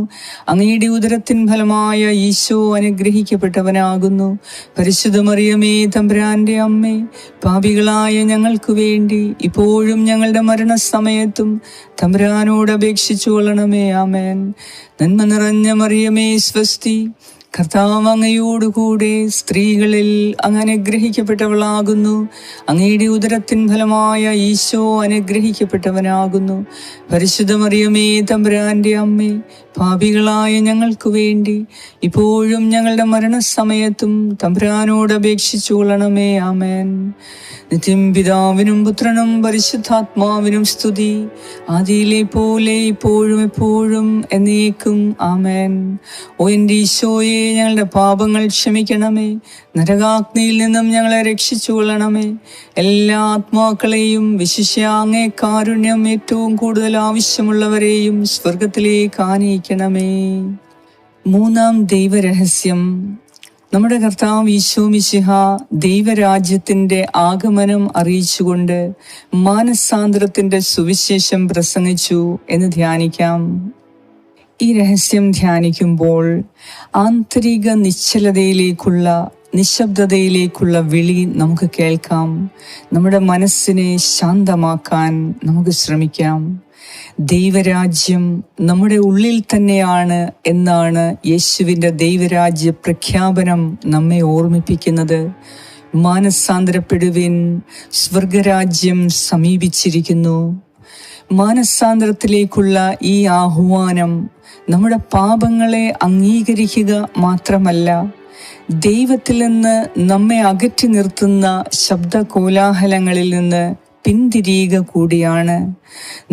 അങ്ങയുടെ ഉദരത്തിൻ ഫലമായ ഈശോ അനുഗ്രഹിക്കപ്പെട്ടവനാകുന്നു. പരിശുദ്ധ മറിയമേ, തമ്പുരാന്റെ അമ്മേ, പാപികളായ ഞങ്ങൾക്ക് വേണ്ടി ഇപ്പോഴും ഞങ്ങളുടെ മരണസമയത്തും തമ്പുരാനോട് അപേക്ഷിച്ചു കൊള്ളണമേ. ആമേൻ. നന്മ നിറഞ്ഞ മറിയമേ, സ്വസ്തി, കർത്താവ് അങ്ങയോടുകൂടെ സ്ത്രീകളിൽ അങ്ങ് അനുഗ്രഹിക്കപ്പെട്ടവളാകുന്നു. അങ്ങയുടെ ഉദരത്തിൻ ഫലമായ ഈശോ അനുഗ്രഹിക്കപ്പെട്ടവനാകുന്നു. പരിശുദ്ധ മറിയമേ, തമ്പുരാന്റെ അമ്മേ, പാപികളായ ഞങ്ങൾക്ക് വേണ്ടി ഇപ്പോഴും ഞങ്ങളുടെ മരണസമയത്തും തമ്പുരാനോട് അപേക്ഷിച്ചു കൊള്ളണമേ. ആമേൻ. നിത്യം പിതാവിനും പുത്രനും പരിശുദ്ധാത്മാവിനും സ്തുതി, ആദിയിലെ പോലെ ഇപ്പോഴും എപ്പോഴും എന്നേക്കും. ആമേൻ. ഓ എൻ്റെ ഈശോയെ, ഞങ്ങളുടെ പാപങ്ങൾ ക്ഷമിക്കണമേ. നരകാഗ്നിയിൽ നിന്നും ഞങ്ങളെ രക്ഷിച്ചു കൊള്ളണമേ. എല്ലാ ആത്മാക്കളെയും, വിശിഷ്യ അങ്ങേ കാരുണ്യം ഏറ്റവും കൂടുതൽ ആവശ്യമുള്ളവരെയും സ്വർഗത്തിലേക്ക് ആനയിക്കണമേ. മൂന്നാം ദൈവരഹസ്യം. നമ്മുടെ കർത്താവ് ഈശോ മിശിഹ ദൈവരാജ്യത്തിന്റെ ആഗമനം അറിയിച്ചുകൊണ്ട് മാനസാന്തരത്തിന്റെ സുവിശേഷം പ്രസംഗിച്ചു എന്ന് ധ്യാനിക്കാം. ഈ രഹസ്യം ധ്യാനിക്കുമ്പോൾ ആന്തരിക നിശബ്ദതയിലേക്കുള്ള വിളി നമുക്ക് കേൾക്കാം. നമ്മുടെ മനസ്സിനെ ശാന്തമാക്കാൻ നമുക്ക് ശ്രമിക്കാം. ദൈവരാജ്യം നമ്മുടെ ഉള്ളിൽ തന്നെയാണ് എന്നാണ് യേശുവിൻ്റെ ദൈവരാജ്യ പ്രഖ്യാപനം നമ്മെ ഓർമ്മിപ്പിക്കുന്നത്. മാനസാന്തരപ്പെടുവിൻ, സ്വർഗരാജ്യം സമീപിച്ചിരിക്കുന്നു. മാനസാന്തരത്തിലേക്കുള്ള ഈ ആഹ്വാനം നമ്മുടെ പാപങ്ങളെ അംഗീകരിക്കുക മാത്രമല്ല, ദൈവത്തിൽ നിന്ന് നമ്മെ അകറ്റി നിർത്തുന്ന ശബ്ദകോലാഹലങ്ങളിൽ നിന്ന് പിന്തിരിയുക കൂടിയാണ്.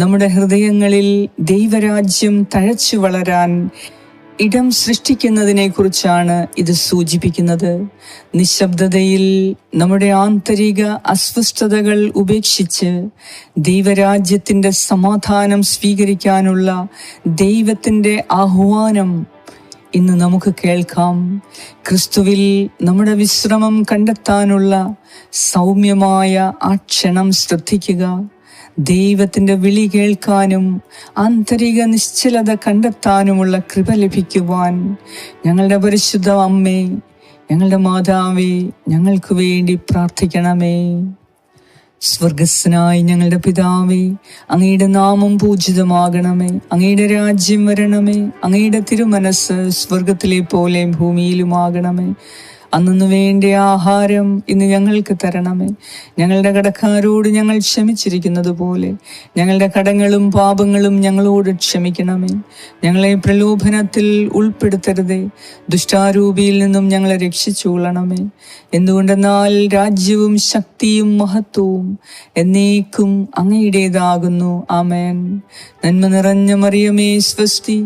നമ്മുടെ ഹൃദയങ്ങളിൽ ദൈവരാജ്യം തഴച്ചു വളരാൻ ഇടം സൃഷ്ടിക്കുന്നതിനെ കുറിച്ചാണ് ഇത് സൂചിപ്പിക്കുന്നത്. നിശബ്ദതയിൽ നമ്മുടെ ആന്തരിക അസ്വസ്ഥതകൾ ഉപേക്ഷിച്ച് ദൈവരാജ്യത്തിൻ്റെ സമാധാനം സ്വീകരിക്കാനുള്ള ദൈവത്തിൻ്റെ ആഹ്വാനം ഇന്ന് നമുക്ക് കേൾക്കാം. ക്രിസ്തുവിൽ നമ്മുടെ വിശ്രമം കണ്ടെത്താനുള്ള സൗമ്യമായ ആ ക്ഷണം ശ്രദ്ധിക്കുക. ദൈവത്തിൻ്റെ വിളി കേൾക്കാനും ആന്തരിക നിശ്ചലത കണ്ടെത്താനുമുള്ള കൃപ ലഭിക്കുവാൻ ഞങ്ങളുടെ പരിശുദ്ധ അമ്മേ, ഞങ്ങളുടെ മാതാവേ, ഞങ്ങൾക്ക് വേണ്ടി പ്രാർത്ഥിക്കണമേ. സ്വർഗസ്നായ ഞങ്ങളുടെ പിതാവേ, അങ്ങയുടെ നാമം പൂജിതമാകണമേ. അങ്ങയുടെ രാജ്യം വരണമേ. അങ്ങയുടെ തിരുമനസ് സ്വർഗത്തിലെ പോലെ ഭൂമിയിലുമാകണമേ. അന്നു വേണ്ട ആഹാരം ഇന്ന് ഞങ്ങൾക്ക് തരണമേ. ഞങ്ങളുടെ കടക്കാരോട് ഞങ്ങൾ ക്ഷമിച്ചിരിക്കുന്നത് പോലെ ഞങ്ങളുടെ കടങ്ങളും പാപങ്ങളും ഞങ്ങളോട് ക്ഷമിക്കണമേ. ഞങ്ങളെ പ്രലോഭനത്തിൽ ഉൾപ്പെടുത്തരുതേ, ദുഷ്ടാരൂപിയിൽ നിന്നും ഞങ്ങളെ രക്ഷിച്ചുകൊള്ളണമേ. എന്തുകൊണ്ടെന്നാൽ രാജ്യവും ശക്തിയും മഹത്വവും എന്നേക്കും അങ്ങയുടേതാകുന്നു. ആമേൻ. നന്മ നിറഞ്ഞ മറിയമേ, സ്വസ്തി,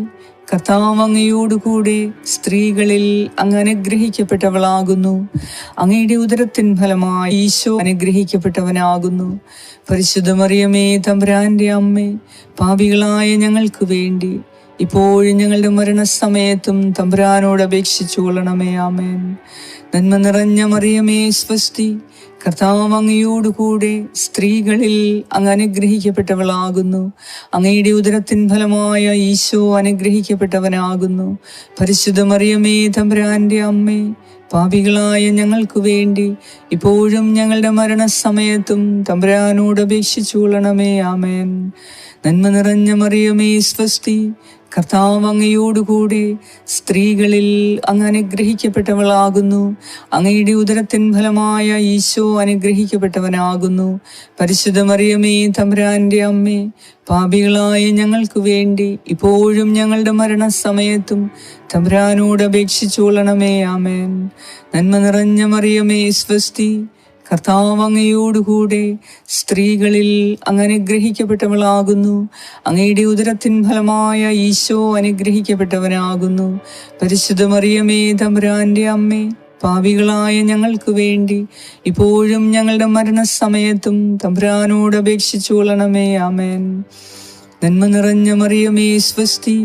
കർത്താവ് അങ്ങയോടുകൂടെ സ്ത്രീകളിൽ അങ്ങ് അനുഗ്രഹിക്കപ്പെട്ടവളാകുന്നു. അങ്ങയുടെ ഉദരത്തിൻ ഫലമായി ഈശോ അനുഗ്രഹിക്കപ്പെട്ടവനാകുന്നു. പരിശുദ്ധ മറിയമേ, തമ്പുരാന്റെ അമ്മേ, പാപികളായ ഞങ്ങൾക്ക് വേണ്ടി ഇപ്പോഴും ഞങ്ങളുടെ മരണസമയത്തും തമ്പുരാനോട് അപേക്ഷിച്ചു കൊള്ളണമേ. ആമേൻ. നന്മ നിറഞ്ഞ മറിയമേ, സ്വസ്തി, കർത്താവ് അങ്ങയോടുകൂടെ സ്ത്രീകളിൽ അങ്ങ് അനുഗ്രഹിക്കപ്പെട്ടവളാകുന്നു. അങ്ങയുടെ ഉദരത്തിൻ ഫലമായ ഈശോ അനുഗ്രഹിക്കപ്പെട്ടവനാകുന്നു. പരിശുദ്ധ മറിയമേ, തമ്പുരാന്റെ അമ്മേ, പാപികളായ ഞങ്ങൾക്ക് വേണ്ടി ഇപ്പോഴും ഞങ്ങളുടെ മരണസമയത്തും തമ്പുരാനോട് അപേക്ഷിച്ചു കൊള്ളണമേ. ആമേൻ. നന്മ നിറഞ്ഞ മറിയമേ സ്വസ്തി, കർത്താവ് അങ്ങയോടുകൂടെ സ്ത്രീകളിൽ അങ്ങ് അനുഗ്രഹിക്കപ്പെട്ടവളാകുന്നു. അങ്ങയുടെ ഉദരത്തിൻ ഫലമായ ഈശോ അനുഗ്രഹിക്കപ്പെട്ടവനാകുന്നു. പരിശുദ്ധ മറിയമേ തമ്പുരാന്റെ അമ്മേ, പാപികളായ ഞങ്ങൾക്ക് വേണ്ടി ഇപ്പോഴും ഞങ്ങളുടെ മരണസമയത്തും തമ്പുരാനോട് അപേക്ഷിച്ചുകൊള്ളണമേ. ആമേൻ. നന്മ നിറഞ്ഞ മറിയമേ സ്വസ്തി, കർത്താവ് അങ്ങയോടുകൂടെ സ്ത്രീകളിൽ അങ്ങ് അനുഗ്രഹിക്കപ്പെട്ടവളാകുന്നു. അങ്ങയുടെ ഉദരത്തിൻ ഫലമായ ഈശോ അനുഗ്രഹിക്കപ്പെട്ടവനാകുന്നു. പരിശുദ്ധ മറിയമേ തമ്പുരാന്റെ അമ്മേ, പാപികളായ ഞങ്ങൾക്ക് വേണ്ടി ഇപ്പോഴും ഞങ്ങളുടെ മരണസമയത്തും തമ്പുരാനോട് അപേക്ഷിച്ചുകൊള്ളണമേ. ആമേൻ. നന്മ നിറഞ്ഞ മറിയമേ സ്വസ്തി,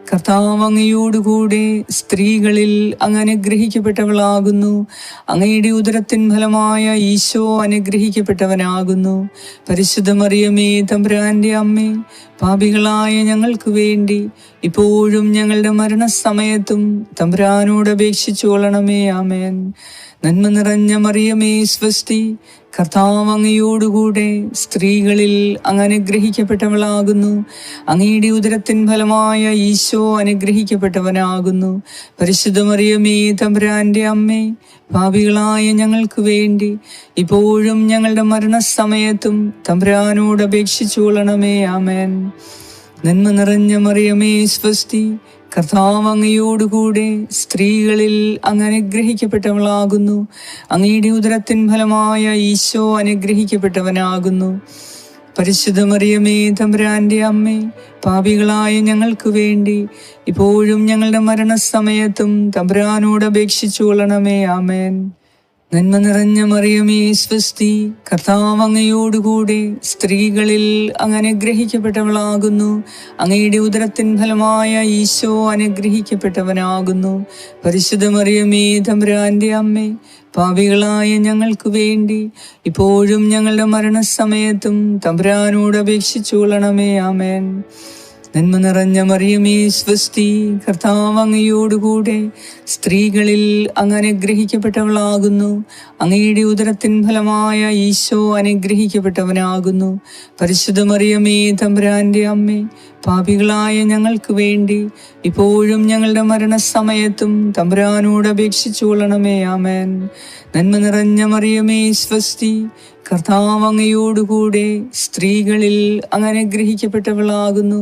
കർത്താവ് അങ്ങയോടുകൂടെ സ്ത്രീകളിൽ അങ്ങ് അനുഗ്രഹിക്കപ്പെട്ടവളാകുന്നു. അങ്ങയുടെ ഉദരത്തിൻ ഫലമായ ഈശോ അനുഗ്രഹിക്കപ്പെട്ടവനാകുന്നു. പരിശുദ്ധ മറിയമേ തമ്പുരാന്റെ അമ്മേ, പാപികളായ ഞങ്ങൾക്ക് വേണ്ടി ഇപ്പോഴും ഞങ്ങളുടെ മരണസമയത്തും തമ്പുരാനോട് അപേക്ഷിച്ചുകൊള്ളണമേ. ആമേൻ. നന്മ നിറഞ്ഞ മറിയമേ സ്വസ്തി, കർത്താവ് അങ്ങയോടുകൂടെ സ്ത്രീകളിൽ അങ്ങ് അനുഗ്രഹിക്കപ്പെട്ടവളാകുന്നു. അങ്ങയുടെ ഉദരത്തിൻ ഫലമായ ഈശോ അനുഗ്രഹിക്കപ്പെട്ടവനാകുന്നു. പരിശുദ്ധ മറിയമേ തമ്പുരാന്റെ അമ്മേ, പാപികളായ ഞങ്ങൾക്ക് വേണ്ടി ഇപ്പോഴും ഞങ്ങളുടെ മരണസമയത്തും തമ്പുരാനോട് അപേക്ഷിച്ചുകൊള്ളണമേ. ആമേൻ. നന്മ നിറഞ്ഞ മറിയമേ സ്വസ്തി, കർത്താവ് അങ്ങയോടുകൂടെ സ്ത്രീകളിൽ അങ്ങ് അനുഗ്രഹിക്കപ്പെട്ടവളാകുന്നു. അങ്ങയുടെ ഉദരത്തിൻ ഫലമായ ഈശോ അനുഗ്രഹിക്കപ്പെട്ടവനാകുന്നു. പരിശുദ്ധ മറിയമേ തമ്പുരാന്റെ അമ്മേ, പാപികളായ ഞങ്ങൾക്ക് വേണ്ടി ഇപ്പോഴും ഞങ്ങളുടെ മരണസമയത്തും തമ്പുരാനോട് അപേക്ഷിച്ചുകൊള്ളണമേ. ആമേൻ. നന്മ നിറഞ്ഞ മറിയമേ സ്വസ്തി, കർത്താവ് അങ്ങയോടുകൂടെ സ്ത്രീകളിൽ അങ്ങ് അനുഗ്രഹിക്കപ്പെട്ടവളാകുന്നു. അങ്ങയുടെ ഉദരത്തിൻ ഫലമായ ഈശോ അനുഗ്രഹിക്കപ്പെട്ടവനാകുന്നു. പരിശുദ്ധ മറിയമേ തമ്പുരാന്റെ അമ്മേ, പാപികളായ ഞങ്ങൾക്ക് വേണ്ടി ഇപ്പോഴും ഞങ്ങളുടെ മരണസമയത്തും തമ്പുരാനോട് അപേക്ഷിച്ചുകൊള്ളണമേ. ആമേൻ. നന്മ നിറഞ്ഞ മറിയമേ സ്വസ്തി, കർത്താവ് അങ്ങയോടുകൂടെ സ്ത്രീകളിൽ അങ്ങ് അനുഗ്രഹിക്കപ്പെട്ടവളാകുന്നു. അങ്ങയുടെ ഉദരത്തിൻ ഫലമായ ഈശോ അനുഗ്രഹിക്കപ്പെട്ടവനാകുന്നു. പരിശുദ്ധ മറിയമേ തമ്പുരാന്റെ അമ്മേ, പാപികളായ ഞങ്ങൾക്ക് വേണ്ടി ഇപ്പോഴും ഞങ്ങളുടെ മരണസമയത്തും തമ്പുരാനോട് അപേക്ഷിച്ചുകൊള്ളണമേ. ആമേൻ. നന്മ നിറഞ്ഞ മറിയമേ സ്വസ്തി, കർത്താവ് അങ്ങയോടുകൂടെ സ്ത്രീകളിൽ അങ്ങ് അനുഗ്രഹിക്കപ്പെട്ടവളാകുന്നു.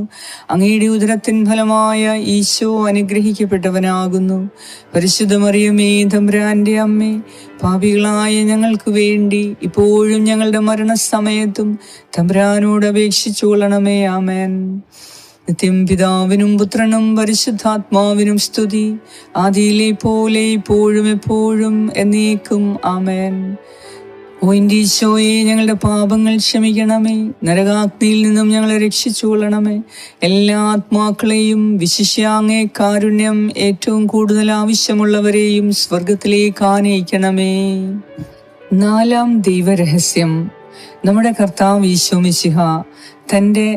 അങ്ങയുടെ ഉദരത്തിൻ ഫലമായ ഈശോ അനുഗ്രഹിക്കപ്പെട്ടവനാകുന്നു. പരിശുദ്ധ മറിയമേ തമ്പുരാന്റെ അമ്മേ, പാപികളായ ഞങ്ങൾക്ക് വേണ്ടി ഇപ്പോഴും ഞങ്ങളുടെ മരണസമയത്തും തമ്പുരാനോട് അപേക്ഷിച്ചുകൊള്ളണമേ. ആമേൻ. നിത്യം പിതാവിനും പുത്രനും പരിശുദ്ധാത്മാവിനും സ്തുതി, ആദിയിലെ പോലെ ഇപ്പോഴും എപ്പോഴും എന്നേക്കും. ആമേൻ. ഓ എൻ്റെ ഈശോയെ, ഞങ്ങളുടെ പാപങ്ങൾ ക്ഷമിക്കണമേ. നരകാഗ്നിയിൽ നിന്നും ഞങ്ങളെ രക്ഷിച്ചുകൊള്ളണമേ. എല്ലാ ആത്മാക്കളെയും, വിശിഷ്യ അങ്ങേ കാരുണ്യം ഏറ്റവും കൂടുതൽ ആവശ്യമുള്ളവരെയും സ്വർഗത്തിലേക്ക് ആനയിക്കണമേ. നാലാം ദൈവരഹസ്യം. നമ്മുടെ കർത്താവ് ഈശോ മിശിഹ തൻ്റെ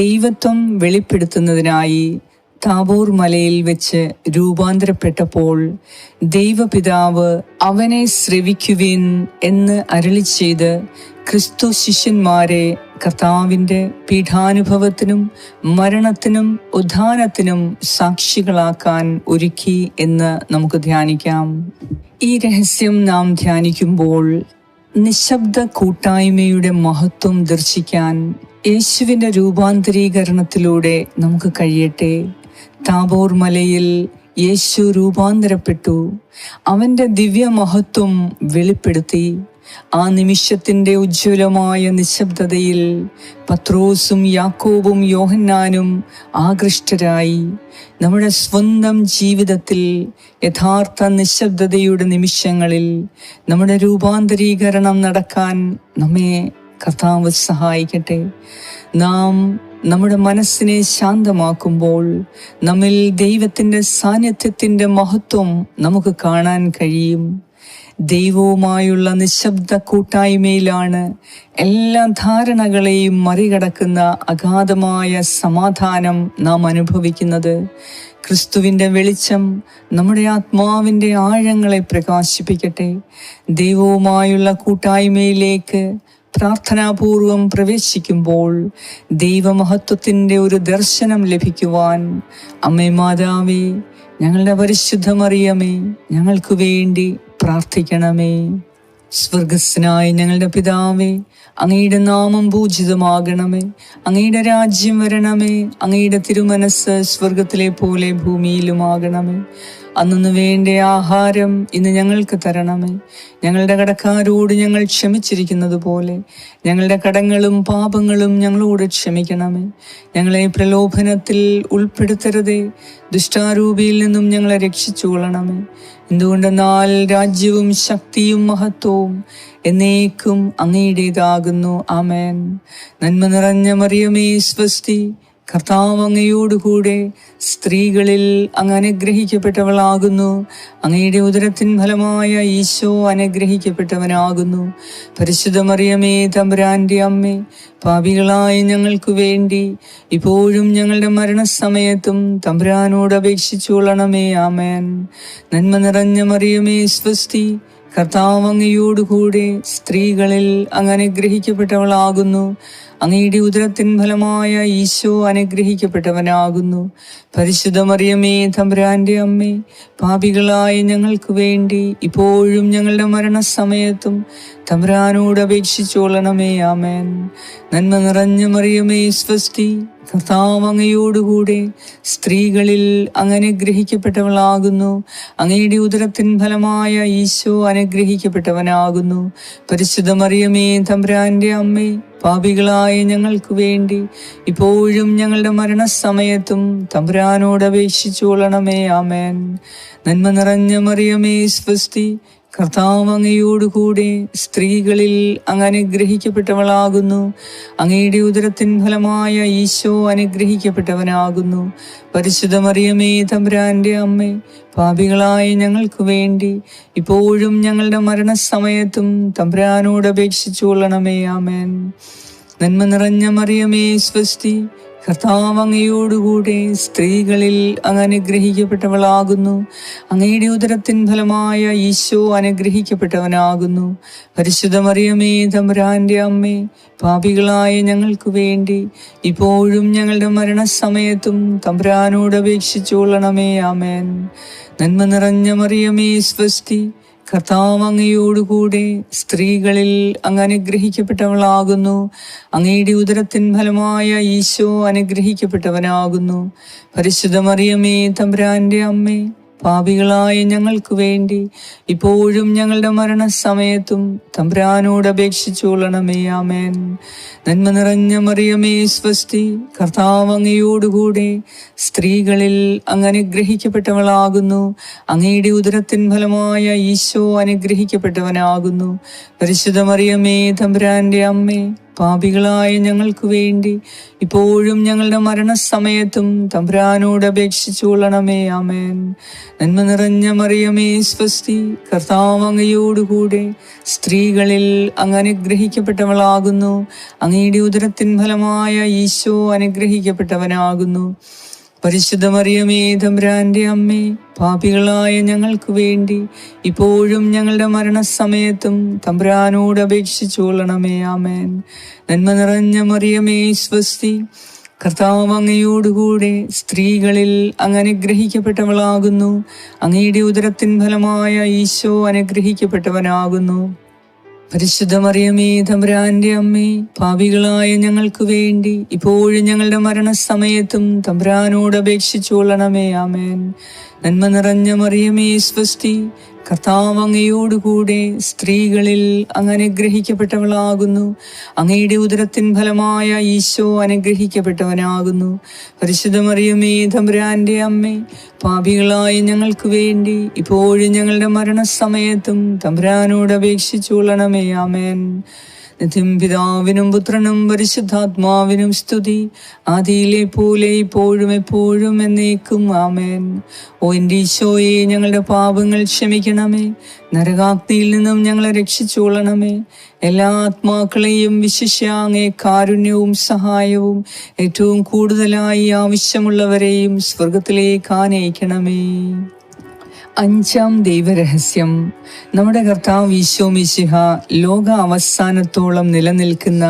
ദൈവത്വം വെളിപ്പെടുത്തുന്നതിനായി താബോർ മലയിൽ വെച്ച് രൂപാന്തരപ്പെട്ടപ്പോൾ ദൈവപിതാവ് അവനെ ശ്രവിക്കുവിൻ എന്ന് അരുളി ചെയ്ത് ക്രിസ്തു ശിഷ്യന്മാരെ കർത്താവിൻ്റെ പീഠാനുഭവത്തിനും മരണത്തിനും ഉദ്ധാനത്തിനും സാക്ഷികളാക്കാൻ ഒരുക്കി എന്ന് നമുക്ക് ധ്യാനിക്കാം. ഈ രഹസ്യം നാം ധ്യാനിക്കുമ്പോൾ നിശബ്ദ കൂട്ടായ്മയുടെ മഹത്വം ദർശിക്കാൻ യേശുവിൻ്റെ രൂപാന്തരീകരണത്തിലൂടെ നമുക്ക് കഴിയട്ടെ. താബോർ മലയിൽ യേശു രൂപാന്തരപ്പെട്ടു. അവൻ്റെ ദിവ്യമഹത്വം വെളിപ്പെടുത്തി. ആ നിമിഷത്തിൻ്റെ ഉജ്ജ്വലമായ നിശബ്ദതയിൽ പത്രോസും യാക്കോബും യോഹന്നാനും ആകൃഷ്ടരായി. നമ്മുടെ സ്വന്തം ജീവിതത്തിൽ യഥാർത്ഥ നിശബ്ദതയുടെ നിമിഷങ്ങളിൽ നമ്മുടെ രൂപാന്തരീകരണം നടക്കാൻ നമ്മെ കർത്താവ് സഹായിക്കട്ടെ. നാം നമ്മുടെ മനസ്സിനെ ശാന്തമാക്കുമ്പോൾ നമ്മിൽ ദൈവത്തിൻ്റെ സാന്നിധ്യത്തിൻ്റെ മഹത്വം നമുക്ക് കാണാൻ കഴിയും. ദൈവവുമായുള്ള നിശബ്ദ കൂട്ടായ്മയിലാണ് എല്ലാ ധാരണകളെയും മറികടക്കുന്ന അഗാധമായ സമാധാനം നാം അനുഭവിക്കുന്നത്. ക്രിസ്തുവിൻ്റെ വെളിച്ചം നമ്മുടെ ആത്മാവിൻ്റെ ആഴങ്ങളെ പ്രകാശിപ്പിക്കട്ടെ. ദൈവവുമായുള്ള കൂട്ടായ്മയിലേക്ക് പ്രാർത്ഥനാപൂർവം പ്രവേശിക്കുമ്പോൾ ദൈവമഹത്വത്തിൻ്റെ ഒരു ദർശനം ലഭിക്കുവാൻ അമ്മേ മാതാവേ, ഞങ്ങളുടെ പരിശുദ്ധ മറിയമേ, ഞങ്ങൾക്ക് വേണ്ടി പ്രാർത്ഥിക്കണമേ. സ്വർഗസ്നായ ഞങ്ങളുടെ പിതാവേ, അങ്ങയുടെ നാമം പൂജിതമാകണമേ, അങ്ങയുടെ രാജ്യം വരണമേ, അങ്ങയുടെ തിരുമനസ് സ്വർഗത്തിലെ പോലെ ഭൂമിയിലുമാകണമേ. അന്നു വേണ്ട ആഹാരം ഇന്ന് ഞങ്ങൾക്ക് തരണമേ. ഞങ്ങളുടെ കടക്കാരോട് ഞങ്ങൾ ക്ഷമിച്ചിരിക്കുന്നത് പോലെ ഞങ്ങളുടെ കടങ്ങളും പാപങ്ങളും ഞങ്ങളോട് ക്ഷമിക്കണമേ. ഞങ്ങളെ പ്രലോഭനത്തിൽ ഉൾപ്പെടുത്തരുതേ, ദുഷ്ടാരൂപിയിൽ നിന്നും ഞങ്ങളെ രക്ഷിച്ചുകൊള്ളണമേ. എന്തുകൊണ്ടെന്നാൽ രാജ്യവും ശക്തിയും മഹത്വവും എന്നേക്കും അങ്ങയുടേതാകുന്നു. ആമേൻ. നന്മ നിറഞ്ഞ മറിയമേ സ്വസ്തി, കർത്താവ് അങ്ങയോടുകൂടെ സ്ത്രീകളിൽ അങ്ങ് അനുഗ്രഹിക്കപ്പെട്ടവളാകുന്നു. അങ്ങയുടെ ഉദരത്തിൻ ഫലമായ ഈശോ അനുഗ്രഹിക്കപ്പെട്ടവനാകുന്നു. പരിശുദ്ധ മറിയമേ, തമ്പുരാന്റെ അമ്മേ, പാപികളായ ഞങ്ങൾക്ക് വേണ്ടി ഇപ്പോഴും ഞങ്ങളുടെ മരണസമയത്തും തമ്പുരാനോട് അപേക്ഷിച്ചു കൊള്ളണമേ. ആമേൻ. നന്മ നിറഞ്ഞ മറിയമേ സ്വസ്തി, കർത്താവ് അങ്ങയോടുകൂടെ സ്ത്രീകളിൽ അങ്ങ് അനുഗ്രഹിക്കപ്പെട്ടവളാകുന്നു. അങ്ങയുടെ ഉദരത്തിൻ ഫലമായ ഈശോ അനുഗ്രഹിക്കപ്പെട്ടവനാകുന്നു. പരിശുദ്ധ മറിയമേ, തമ്പുരാന്റെ അമ്മേ, പാപികളായ ഞങ്ങൾക്ക് വേണ്ടി ഇപ്പോഴും ഞങ്ങളുടെ മരണസമയത്തും തമ്പുരാനോട് അപേക്ഷിച്ചു കൊള്ളണമേ. ആമേൻ. നന്മ നിറഞ്ഞ മറിയമേ സ്വസ്തി, കർത്താവ് അങ്ങയോടുകൂടെ സ്ത്രീകളിൽ അങ്ങ് അനുഗ്രഹിക്കപ്പെട്ടവളാകുന്നു. അങ്ങയുടെ ഉദരത്തിൻ ഫലമായ ഈശോ അനുഗ്രഹിക്കപ്പെട്ടവനാകുന്നു. പരിശുദ്ധ മറിയമേ, തമ്പുരാന്റെ അമ്മേ, പാപികളായ ഞങ്ങൾക്ക് വേണ്ടി ഇപ്പോഴും ഞങ്ങളുടെ മരണസമയത്തും തമ്പുരാനോട് അപേക്ഷിച്ചു കൊള്ളണമേ. ആമേൻ. നന്മ നിറഞ്ഞ മറിയമേ സ്വസ്തി, കർത്താവ് അങ്ങയോടുകൂടെ സ്ത്രീകളിൽ അങ്ങ് അനുഗ്രഹിക്കപ്പെട്ടവളാകുന്നു. അങ്ങയുടെ ഉദരത്തിൻ ഫലമായ ഈശോ അനുഗ്രഹിക്കപ്പെട്ടവനാകുന്നു. പരിശുദ്ധ മറിയമേ, തമ്പുരാന്റെ അമ്മേ, പാപികളായ ഞങ്ങൾക്ക് വേണ്ടി ഇപ്പോഴും ഞങ്ങളുടെ മരണസമയത്തും തമ്പുരാനോട് അപേക്ഷിച്ചു കൊള്ളണമേ. ആമേൻ. നന്മ നിറഞ്ഞ മറിയമേ സ്വസ്തി, കർത്താവ് അങ്ങയോടുകൂടെ സ്ത്രീകളിൽ അങ്ങ് അനുഗ്രഹിക്കപ്പെട്ടവളാകുന്നു. അങ്ങയുടെ ഉദരത്തിൻ ഫലമായ ഈശോ അനുഗ്രഹിക്കപ്പെട്ടവനാകുന്നു. പരിശുദ്ധ മറിയമേ, തമ്പുരാന്റെ അമ്മേ, പാപികളായ ഞങ്ങൾക്ക് വേണ്ടി ഇപ്പോഴും ഞങ്ങളുടെ മരണസമയത്തും തമ്പുരാനോട് അപേക്ഷിച്ചു കൊള്ളണമേ. ആമേൻ. നന്മ നിറഞ്ഞ മറിയമേ സ്വസ്തി, കർത്താവ് അങ്ങയോടുകൂടെ സ്ത്രീകളിൽ അങ്ങ് അനുഗ്രഹിക്കപ്പെട്ടവളാകുന്നു. അങ്ങയുടെ ഉദരത്തിൻ ഫലമായ ഈശോ അനുഗ്രഹിക്കപ്പെട്ടവനാകുന്നു. പരിശുദ്ധ മറിയമേ, തമ്പുരാന്റെ അമ്മേ, പാപികളായ ഞങ്ങൾക്ക് വേണ്ടി ഇപ്പോഴും ഞങ്ങളുടെ മരണസമയത്തും തമ്പുരാനോട് അപേക്ഷിച്ചു കൊള്ളണമേ. ആമേൻ. നന്മ നിറഞ്ഞ മറിയമേ സ്വസ്തി, കർത്താവ് അങ്ങയോടുകൂടെ സ്ത്രീകളിൽ അങ്ങ് അനുഗ്രഹിക്കപ്പെട്ടവളാകുന്നു. അങ്ങയുടെ ഉദരത്തിൻ ഫലമായ ഈശോ അനുഗ്രഹിക്കപ്പെട്ടവനാകുന്നു. പരിശുദ്ധ മറിയമേ, തമ്പുരാന്റെ അമ്മേ, പാപികളായ ഞങ്ങൾക്ക് വേണ്ടി ഇപ്പോഴും ഞങ്ങളുടെ മരണസമയത്തും തമ്പുരാനോട് അപേക്ഷിച്ചു കൊള്ളണമേ. ആമേൻ. നന്മ നിറഞ്ഞ മറിയമേ സ്വസ്തി, കർത്താവ് അങ്ങയോടുകൂടെ സ്ത്രീകളിൽ അങ്ങ് അനുഗ്രഹിക്കപ്പെട്ടവളാകുന്നു. അങ്ങയുടെ ഉദരത്തിൻ ഫലമായ ഈശോ അനുഗ്രഹിക്കപ്പെട്ടവനാകുന്നു. പരിശുദ്ധ മറിയമേ, തമ്പുരാന്റെ അമ്മേ, പാപികളായ ഞങ്ങൾക്ക് വേണ്ടി ഇപ്പോഴും ഞങ്ങളുടെ മരണസമയത്തും തമ്പുരാനോട് അപേക്ഷിച്ചു കൊള്ളണമേ. ആമേൻ. നന്മ നിറഞ്ഞ മറിയമേ സ്വസ്തി, കർത്താവ് അങ്ങയോടുകൂടെ സ്ത്രീകളിൽ അങ്ങ് അനുഗ്രഹിക്കപ്പെട്ടവളാകുന്നു. അങ്ങയുടെ ഉദരത്തിൻ ഫലമായ ഈശോ അനുഗ്രഹിക്കപ്പെട്ടവനാകുന്നു. പരിശുദ്ധ മറിയമേ, തമ്പുരാന്റെ അമ്മേ, പാപികളായ ഞങ്ങൾക്ക് വേണ്ടി ഇപ്പോഴും ഞങ്ങളുടെ മരണസമയത്തും തമ്പുരാനോട് അപേക്ഷിച്ചു കൊള്ളണമേ. ആമേൻ. നന്മ നിറഞ്ഞ മറിയമേ സ്വസ്തി, കർത്താവ് അങ്ങയോടുകൂടെ സ്ത്രീകളിൽ അങ്ങ് അനുഗ്രഹിക്കപ്പെട്ടവളാകുന്നു. അങ്ങയുടെ ഉദരത്തിൻ ഫലമായ ഈശോ അനുഗ്രഹിക്കപ്പെട്ടവനാകുന്നു. പരിശുദ്ധ മറിയമേ, തമ്പുരാന്റെ അമ്മേ, പാപികളായ ഞങ്ങൾക്ക് വേണ്ടി ഇപ്പോഴും ഞങ്ങളുടെ മരണസമയത്തും തമ്പുരാനോട് അപേക്ഷിച്ചു കൊള്ളണമേ. ആമേൻ. നിത്യം പിതാവിനും പുത്രനും പരിശുദ്ധാത്മാവിനും സ്തുതി, ആദിയിലെ പോലെ ഇപ്പോഴും എപ്പോഴും എന്നേക്കും. ആമേൻ. ഓ എൻ്റെ ഈശോയെ, ഞങ്ങളുടെ പാപങ്ങൾ ക്ഷമിക്കണമേ. നരകാഗ്നിയിൽ നിന്നും ഞങ്ങളെ രക്ഷിച്ചുകൊള്ളണമേ. എല്ലാ ആത്മാക്കളെയും വിശിഷ്യ അങ്ങേ കാരുണ്യവും സഹായവും ഏറ്റവും കൂടുതലായി ആവശ്യമുള്ളവരെയും സ്വർഗത്തിലേക്ക് ആനയിക്കണമേ. അഞ്ചാം ദൈവരഹസ്യം, നമ്മുടെ കർത്താവ് ഈശോ മിശിഹ ലോക അവസാനത്തോളം നിലനിൽക്കുന്ന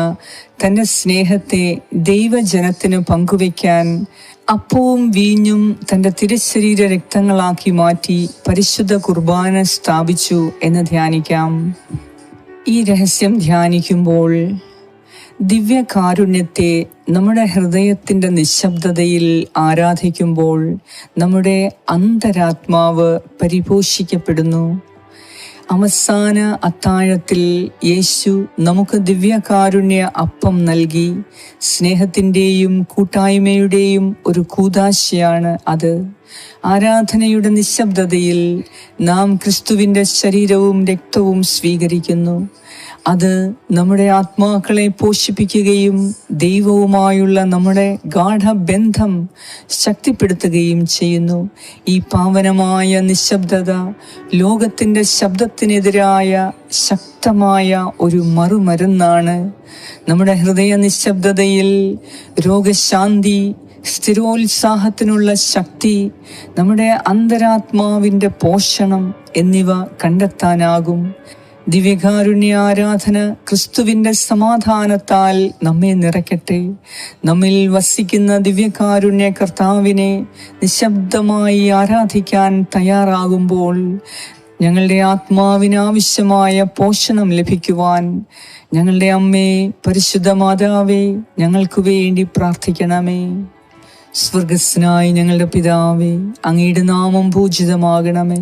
തൻ്റെ സ്നേഹത്തെ ദൈവജനത്തിന് പങ്കുവയ്ക്കാൻ അപ്പവും വീഞ്ഞും തൻ്റെ തിരുശരീര രക്തങ്ങളാക്കി മാറ്റി പരിശുദ്ധ കുർബാന സ്ഥാപിച്ചു എന്ന് ധ്യാനിക്കാം. ഈ രഹസ്യം ധ്യാനിക്കുമ്പോൾ ദിവ്യകാരുണ്യത്തെ നമ്മുടെ ഹൃദയത്തിൻ്റെ നിശബ്ദതയിൽ ആരാധിക്കുമ്പോൾ നമ്മുടെ അന്തരാത്മാവ് പരിപോഷിക്കപ്പെടുന്നു. അവസാന അത്താഴത്തിൽ യേശു നമുക്ക് ദിവ്യകാരുണ്യ അപ്പം നൽകി. സ്നേഹത്തിൻ്റെയും കൂട്ടായ്മയുടെയും ഒരു കൂദാശയാണ് അത്. ആരാധനയുടെ നിശബ്ദതയിൽ നാം ക്രിസ്തുവിൻ്റെ ശരീരവും രക്തവും സ്വീകരിക്കുന്നു. അത് നമ്മുടെ ആത്മാക്കളെ പോഷിപ്പിക്കുകയും ദൈവവുമായുള്ള നമ്മുടെ ഗാഢബന്ധം ശക്തിപ്പെടുത്തുകയും ചെയ്യുന്നു. ഈ പാവനമായ നിശബ്ദത ലോകത്തിൻ്റെ ശബ്ദത്തിനെതിരായ ശക്തമായ ഒരു മറുമരുന്നാണ്. നമ്മുടെ ഹൃദയ നിശബ്ദതയിൽ രോഗശാന്തി, സ്ഥിരോത്സാഹത്തിനുള്ള ശക്തി, നമ്മുടെ അന്തരാത്മാവിൻ്റെ പോഷണം എന്നിവ കണ്ടെത്താനാകും. ദിവ്യകാരുണ്യ ആരാധന ക്രിസ്തുവിൻ്റെ സമാധാനത്താൽ നമ്മെ നിറയ്ക്കട്ടെ. നമ്മിൽ വസിക്കുന്ന ദിവ്യകാരുണ്യ കർത്താവിനെ നിശബ്ദമായി ആരാധിക്കാൻ തയ്യാറാകുമ്പോൾ ഞങ്ങളുടെ ആത്മാവിനാവശ്യമായ പോഷണം ലഭിക്കുവാൻ ഞങ്ങളുടെ അമ്മേ, പരിശുദ്ധ മാതാവേ, ഞങ്ങൾക്ക് വേണ്ടി പ്രാർത്ഥിക്കണമേ. സ്വർഗസ്നായി ഞങ്ങളുടെ പിതാവേ, അങ്ങയുടെ നാമം പൂജിതമാകണമേ.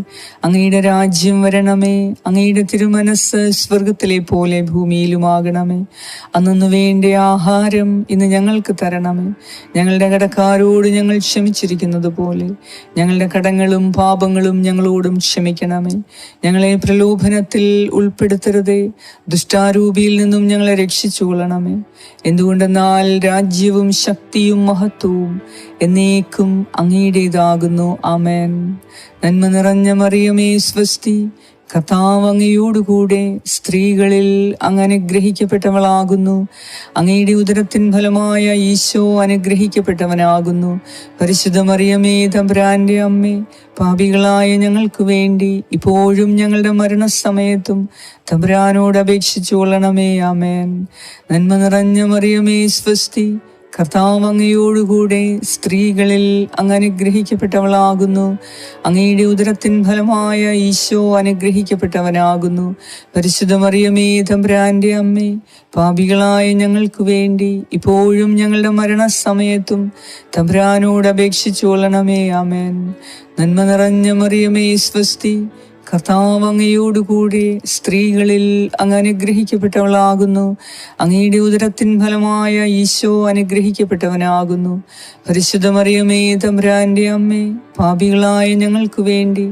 അങ്ങയുടെ രാജ്യം വരണമേ. അങ്ങയുടെ തിരുമനസ് സ്വർഗത്തിലെ പോലെ ഭൂമിയിലുമാകണമേ. അന്നു വേണ്ട ആഹാരം ഇന്ന് ഞങ്ങൾക്ക് തരണമേ. ഞങ്ങളുടെ കടക്കാരോട് ഞങ്ങൾ ക്ഷമിച്ചിരിക്കുന്നത് പോലെ ഞങ്ങളുടെ കടങ്ങളും പാപങ്ങളും ഞങ്ങളോടും ക്ഷമിക്കണമേ. ഞങ്ങളെ പ്രലോഭനത്തിൽ ഉൾപ്പെടുത്തരുതേ, ദുഷ്ടാരൂപിയിൽ നിന്നും ഞങ്ങളെ രക്ഷിച്ചുകൊള്ളണമേ. എന്തുകൊണ്ടെന്നാൽ രാജ്യവും ശക്തിയും മഹത്വവും എന്നേക്കും അങ്ങയുടേതാകുന്നു. ആമേൻ. നന്മ നിറഞ്ഞ മറിയമേ സ്വസ്തി, കർത്താവ് അങ്ങയോടുകൂടെ സ്ത്രീകളിൽ അങ്ങ് അനുഗ്രഹിക്കപ്പെട്ടവളാകുന്നു. അങ്ങയുടെ ഉദരത്തിൻ ഫലമായ ഈശോ അനുഗ്രഹിക്കപ്പെട്ടവനാകുന്നു. പരിശുദ്ധ മറിയമേ, തമ്പുരാന്റെ അമ്മേ, പാപികളായ ഞങ്ങൾക്ക് വേണ്ടി ഇപ്പോഴും ഞങ്ങളുടെ മരണസമയത്തും തമ്പുരാനോട് അപേക്ഷിച്ചു കൊള്ളണമേ. ആമേൻ. നന്മ നിറഞ്ഞ മറിയമേ സ്വസ്തി, കർത്താവ് അങ്ങയോടുകൂടെ സ്ത്രീകളിൽ അങ്ങ് അനുഗ്രഹിക്കപ്പെട്ടവളാകുന്നു. അങ്ങയുടെ ഉദരത്തിൻ ഫലമായ ഈശോ അനുഗ്രഹിക്കപ്പെട്ടവനാകുന്നു. പരിശുദ്ധ മറിയമേ, തമ്പുരാന്റെ അമ്മേ, പാപികളായ ഞങ്ങൾക്ക് വേണ്ടി ഇപ്പോഴും ഞങ്ങളുടെ മരണസമയത്തും തമ്പുരാനോട് അപേക്ഷിച്ചു കൊള്ളണമേ. ആമേൻ. നന്മ നിറഞ്ഞ മറിയമേ സ്വസ്തി, കർത്താവ് അങ്ങയോടുകൂടെ സ്ത്രീകളിൽ അങ്ങ് അനുഗ്രഹിക്കപ്പെട്ടവളാകുന്നു. അങ്ങയുടെ ഉദരത്തിൻ ഫലമായ ഈശോ അനുഗ്രഹിക്കപ്പെട്ടവനാകുന്നു. പരിശുദ്ധ മറിയമേ, തമ്പുരാന്റെ അമ്മേ, പാപികളായ ഞങ്ങൾക്ക് വേണ്ടി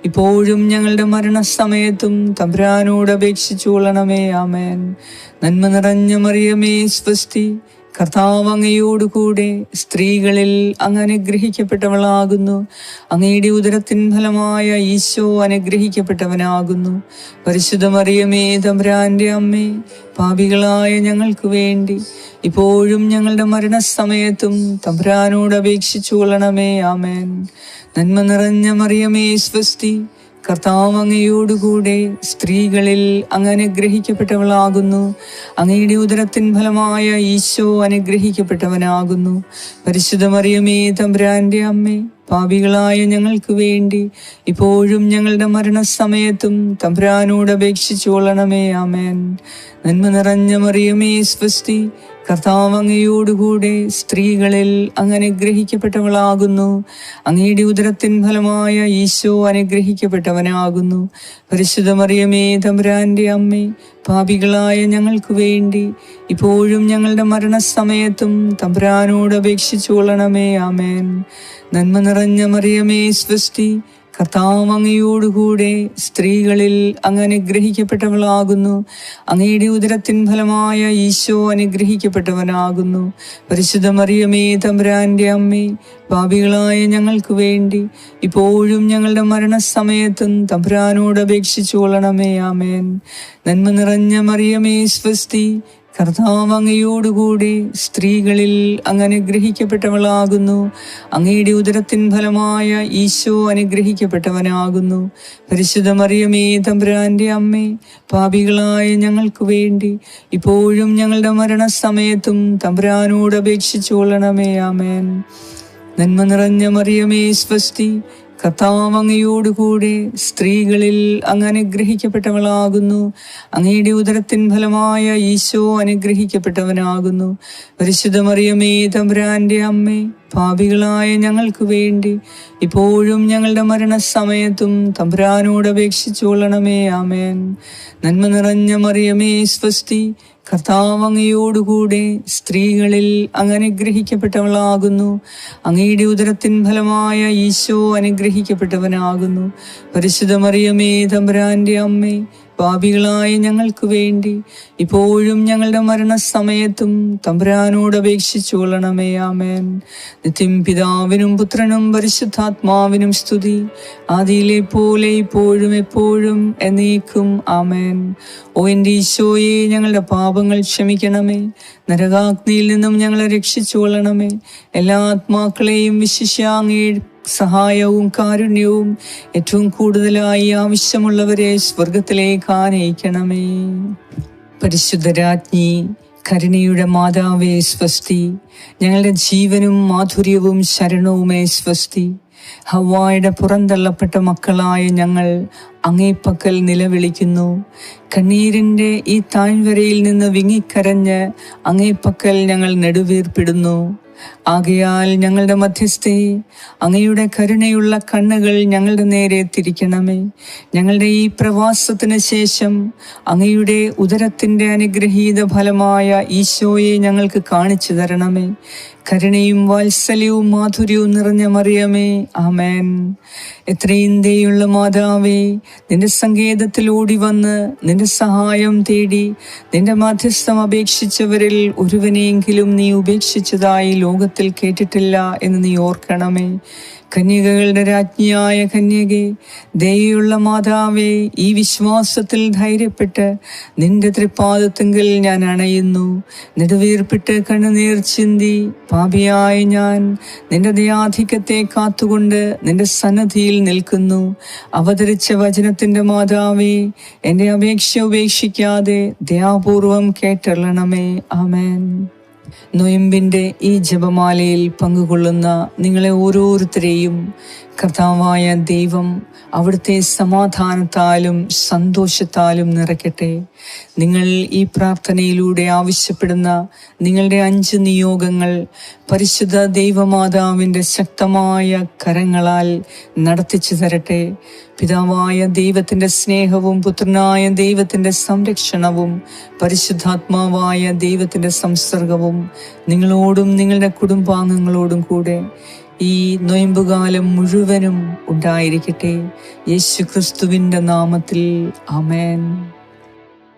ഇപ്പോഴും ഞങ്ങളുടെ മരണസമയത്തും തമ്പുരാനോട് അപേക്ഷിച്ചു കൊള്ളണമേ. ആമേൻ. നന്മ നിറഞ്ഞ മറിയമേ സ്വസ്തി, കർത്താവ് അങ്ങയോടുകൂടെ സ്ത്രീകളിൽ അങ്ങ് അനുഗ്രഹിക്കപ്പെട്ടവളാകുന്നു. അങ്ങയുടെ ഉദരത്തിൻ ഫലമായ ഈശോ അനുഗ്രഹിക്കപ്പെട്ടവനാകുന്നു. പരിശുദ്ധ മറിയമേ, തമ്പുരാന്റെ അമ്മേ, പാപികളായ ഞങ്ങൾക്ക് വേണ്ടി ഇപ്പോഴും ഞങ്ങളുടെ മരണസമയത്തും തമ്പുരാനോട് അപേക്ഷിച്ചു കൊള്ളണമേ. ആമേൻ. നന്മ നിറഞ്ഞ മറിയമേ സ്വസ്തി, കർത്താവ് അങ്ങയോടുകൂടെ സ്ത്രീകളിൽ അങ്ങ് അനുഗ്രഹിക്കപ്പെട്ടവളാകുന്നു. അങ്ങയുടെ ഉദരത്തിൻ ഫലമായ ഈശോ അനുഗ്രഹിക്കപ്പെട്ടവനാകുന്നു. പരിശുദ്ധ മറിയമേ, തമ്പുരാന്റെ അമ്മേ, പാപികളായ ഞങ്ങൾക്ക് വേണ്ടി ഇപ്പോഴും ഞങ്ങളുടെ മരണസമയത്തും തമ്പുരാനോട് അപേക്ഷിച്ചു കൊള്ളണമേ. ആമേൻ. നന്മ നിറഞ്ഞ മറിയമേ സ്വസ്തി, കർത്താവ് അങ്ങയോടുകൂടെ സ്ത്രീകളിൽ അങ്ങ് അനുഗ്രഹിക്കപ്പെട്ടവളാകുന്നു. അങ്ങയുടെ ഉദരത്തിൻ ഫലമായ ഈശോ അനുഗ്രഹിക്കപ്പെട്ടവനാകുന്നു. പരിശുദ്ധ മറിയമേ, തമ്പുരാന്റെ അമ്മേ, പാപികളായ ഞങ്ങൾക്ക് വേണ്ടി ഇപ്പോഴും ഞങ്ങളുടെ മരണസമയത്തും തമ്പുരാനോട് അപേക്ഷിച്ചു കൊള്ളണമേ. ആമേൻ. നന്മ നിറഞ്ഞ മറിയമേ സ്വസ്തി, കർത്താവ് അങ്ങയോടുകൂടെ സ്ത്രീകളിൽ അങ്ങ് അനുഗ്രഹിക്കപ്പെട്ടവളാകുന്നു. അങ്ങയുടെ ഉദരത്തിൻ ഫലമായ ഈശോ അനുഗ്രഹിക്കപ്പെട്ടവനാകുന്നു. പരിശുദ്ധ മറിയമേ, തമ്പുരാന്റെ അമ്മേ, പാപികളായ ഞങ്ങൾക്ക് വേണ്ടി ഇപ്പോഴും ഞങ്ങളുടെ മരണസമയത്തും തമ്പുരാനോട് അപേക്ഷിച്ചു കൊള്ളണമേ. ആമേൻ. നന്മ നിറഞ്ഞ മറിയമേ സ്വസ്തി, കർത്താവ് അങ്ങയോടുകൂടി സ്ത്രീകളിൽ അങ്ങ് അനുഗ്രഹിക്കപ്പെട്ടവളാകുന്നു. അങ്ങയുടെ ഉദരത്തിൻ ഫലമായ ഈശോ അനുഗ്രഹിക്കപ്പെട്ടവനാകുന്നു. പരിശുദ്ധ മറിയമേ, തമ്പുരാന്റെ അമ്മേ, പാപികളായ ഞങ്ങൾക്ക് വേണ്ടി ഇപ്പോഴും ഞങ്ങളുടെ മരണസമയത്തും തമ്പുരാനോട് അപേക്ഷിച്ചുകൊള്ളണമേ. ആമേൻ. നന്മ നിറഞ്ഞ മറിയമേ, സ്വസ്തി, കർത്താവ് അങ്ങയോടുകൂടെ സ്ത്രീകളിൽ അങ്ങ് അനുഗ്രഹിക്കപ്പെട്ടവളാകുന്നു. അങ്ങയുടെ ഉദരത്തിൻ ഫലമായ ഈശോ അനുഗ്രഹിക്കപ്പെട്ടവനാകുന്നു. പരിശുദ്ധ മറിയമേ, തമ്പുരാന്റെ അമ്മേ, പാപികളായ ഞങ്ങൾക്ക് വേണ്ടി ഇപ്പോഴും ഞങ്ങളുടെ മരണസമയത്തും തമ്പുരാനോട് അപേക്ഷിച്ചുകൊള്ളണമേ. ആമേൻ. നന്മ നിറഞ്ഞ മറിയമേ, സ്വസ്തി, കർത്താവ് അങ്ങയോടുകൂടെ സ്ത്രീകളിൽ അങ്ങ് അനുഗ്രഹിക്കപ്പെട്ടവളാകുന്നു. അങ്ങയുടെ ഉദരത്തിൻ ഫലമായ ഈശോ അനുഗ്രഹിക്കപ്പെട്ടവനാകുന്നു. പരിശുദ്ധ മറിയമേ, തമ്പുരാന്റെ അമ്മേ, പാപികളായ ഞങ്ങൾക്ക് വേണ്ടി ഇപ്പോഴും ഞങ്ങളുടെ മരണസമയത്തും തമ്പുരാനോട് അപേക്ഷിച്ചുകൊള്ളണമേ. ആമേൻ. നിത്യം പിതാവിനും പുത്രനും പരിശുദ്ധാത്മാവിനും സ്തുതി, ആദിയിലെ പോലെ ഇപ്പോഴും എപ്പോഴും എന്നേക്കും. ആമേൻ. ഓ എൻ്റെ ഈശോയെ, ഞങ്ങളുടെ പാപങ്ങൾ ക്ഷമിക്കണമേ. നരകാഗ്നിയിൽ നിന്നും ഞങ്ങളെ രക്ഷിച്ചുകൊള്ളണമേ. എല്ലാ ആത്മാക്കളെയും വിശിഷ്യ അങ്ങയുടെ സഹായവും കാരുണ്യവും ഏറ്റവും കൂടുതലായി ആവശ്യമുള്ളവരെ സ്വർഗത്തിലേക്ക് ആനയിക്കണമേ. പരിശുദ്ധ രാജ്ഞി, കരുണയുടെ മാതാവേ, സ്വസ്തി. ഞങ്ങളുടെ ജീവനും മാധുര്യവും ശരണവുമേ, സ്വസ്തി. ഹവ്വായുടെ പുറന്തള്ളപ്പെട്ട മക്കളായ ഞങ്ങൾ അങ്ങേപ്പക്കൽ നിലവിളിക്കുന്നു. കണ്ണീരിൻ്റെ ഈ താഴ്വരയിൽ നിന്ന് വിങ്ങിക്കരഞ്ഞ് അങ്ങേപ്പക്കൽ ഞങ്ങൾ നെടുവീർപ്പിടുന്നു. ആകയാൽ ഞങ്ങളുടെ മധ്യസ്ഥേ, അങ്ങയുടെ കരുണയുള്ള കണ്ണുകൾ ഞങ്ങളുടെ നേരെ തിരിക്കണമേ. ഞങ്ങളുടെ ഈ പ്രവാസത്തിന് ശേഷം അങ്ങയുടെ ഉദരത്തിൻ്റെ അനുഗ്രഹീത ഫലമായ ഈശോയെ ഞങ്ങൾക്ക് കാണിച്ചു തരണമേ. കരുണയും വാത്സല്യവും മാധുര്യവും നിറഞ്ഞ മറിയമേ, ആമേൻ. എത്രയും ദയുള്ള മാതാവേ, നിന്റെ സങ്കേതത്തിൽ ഓടി വന്ന് നിന്റെ സഹായം തേടി നിന്റെ മധ്യസ്ഥം അപേക്ഷിച്ചവരിൽ ഒരുവനെയെങ്കിലും നീ ഉപേക്ഷിച്ചതായി ലോകത്തിൽ കേട്ടിട്ടില്ല എന്ന് നീ ഓർക്കണമേ. കന്യകകളുടെ രാജ്ഞിയായ കന്യകേ, ദയയുള്ള മാതാവേ, ഈ വിശ്വാസത്തിൽ ധൈര്യപ്പെട്ട് നിന്റെ തൃപ്പാദത്തെങ്കിൽ ഞാൻ അണയുന്നു. നെടുവീർപ്പിട്ട് കണ്ണുനീർ ചിന്തി പാപിയായ ഞാൻ നിന്റെ ദയാധിക്യത്തെ കാത്തുകൊണ്ട് നിന്റെ സന്നദ്ധിയിൽ നിൽക്കുന്നു. അവതരിച്ച വചനത്തിന്റെ മാതാവേ, എൻ്റെ അപേക്ഷ ഉപേക്ഷിക്കാതെ ദയാപൂർവം കേട്ടള്ളണമേ. ആമേൻ. നൊയമ്പിൻ്റെ ഈ ജപമാലയിൽ പങ്കുകൊള്ളുന്ന നിങ്ങളെ ഓരോരുത്തരെയും കർത്താവായ ദൈവം അവിടുത്തെ സമാധാനത്താലും സന്തോഷത്താലും നിറയ്ക്കട്ടെ. നിങ്ങൾ ഈ പ്രാർത്ഥനയിലൂടെ ആവശ്യപ്പെടുന്ന നിങ്ങളുടെ 5 നിയോഗങ്ങൾ പരിശുദ്ധ ദൈവമാതാവിൻ്റെ ശക്തമായ കരങ്ങളാൽ നടത്തിച്ചു തരട്ടെ. പിതാവായ ദൈവത്തിൻ്റെ സ്നേഹവും പുത്രനായ ദൈവത്തിൻ്റെ സംരക്ഷണവും പരിശുദ്ധാത്മാവായ ദൈവത്തിൻ്റെ സംസർഗവും നിങ്ങളോടും നിങ്ങളുടെ കുടുംബാംഗങ്ങളോടും കൂടെ ഈ നൊയമ്പുകാലം മുഴുവനും ഉണ്ടായിരിക്കട്ടെ. യേശു ക്രിസ്തുവിൻ്റെ നാമത്തിൽ. ആമേൻ.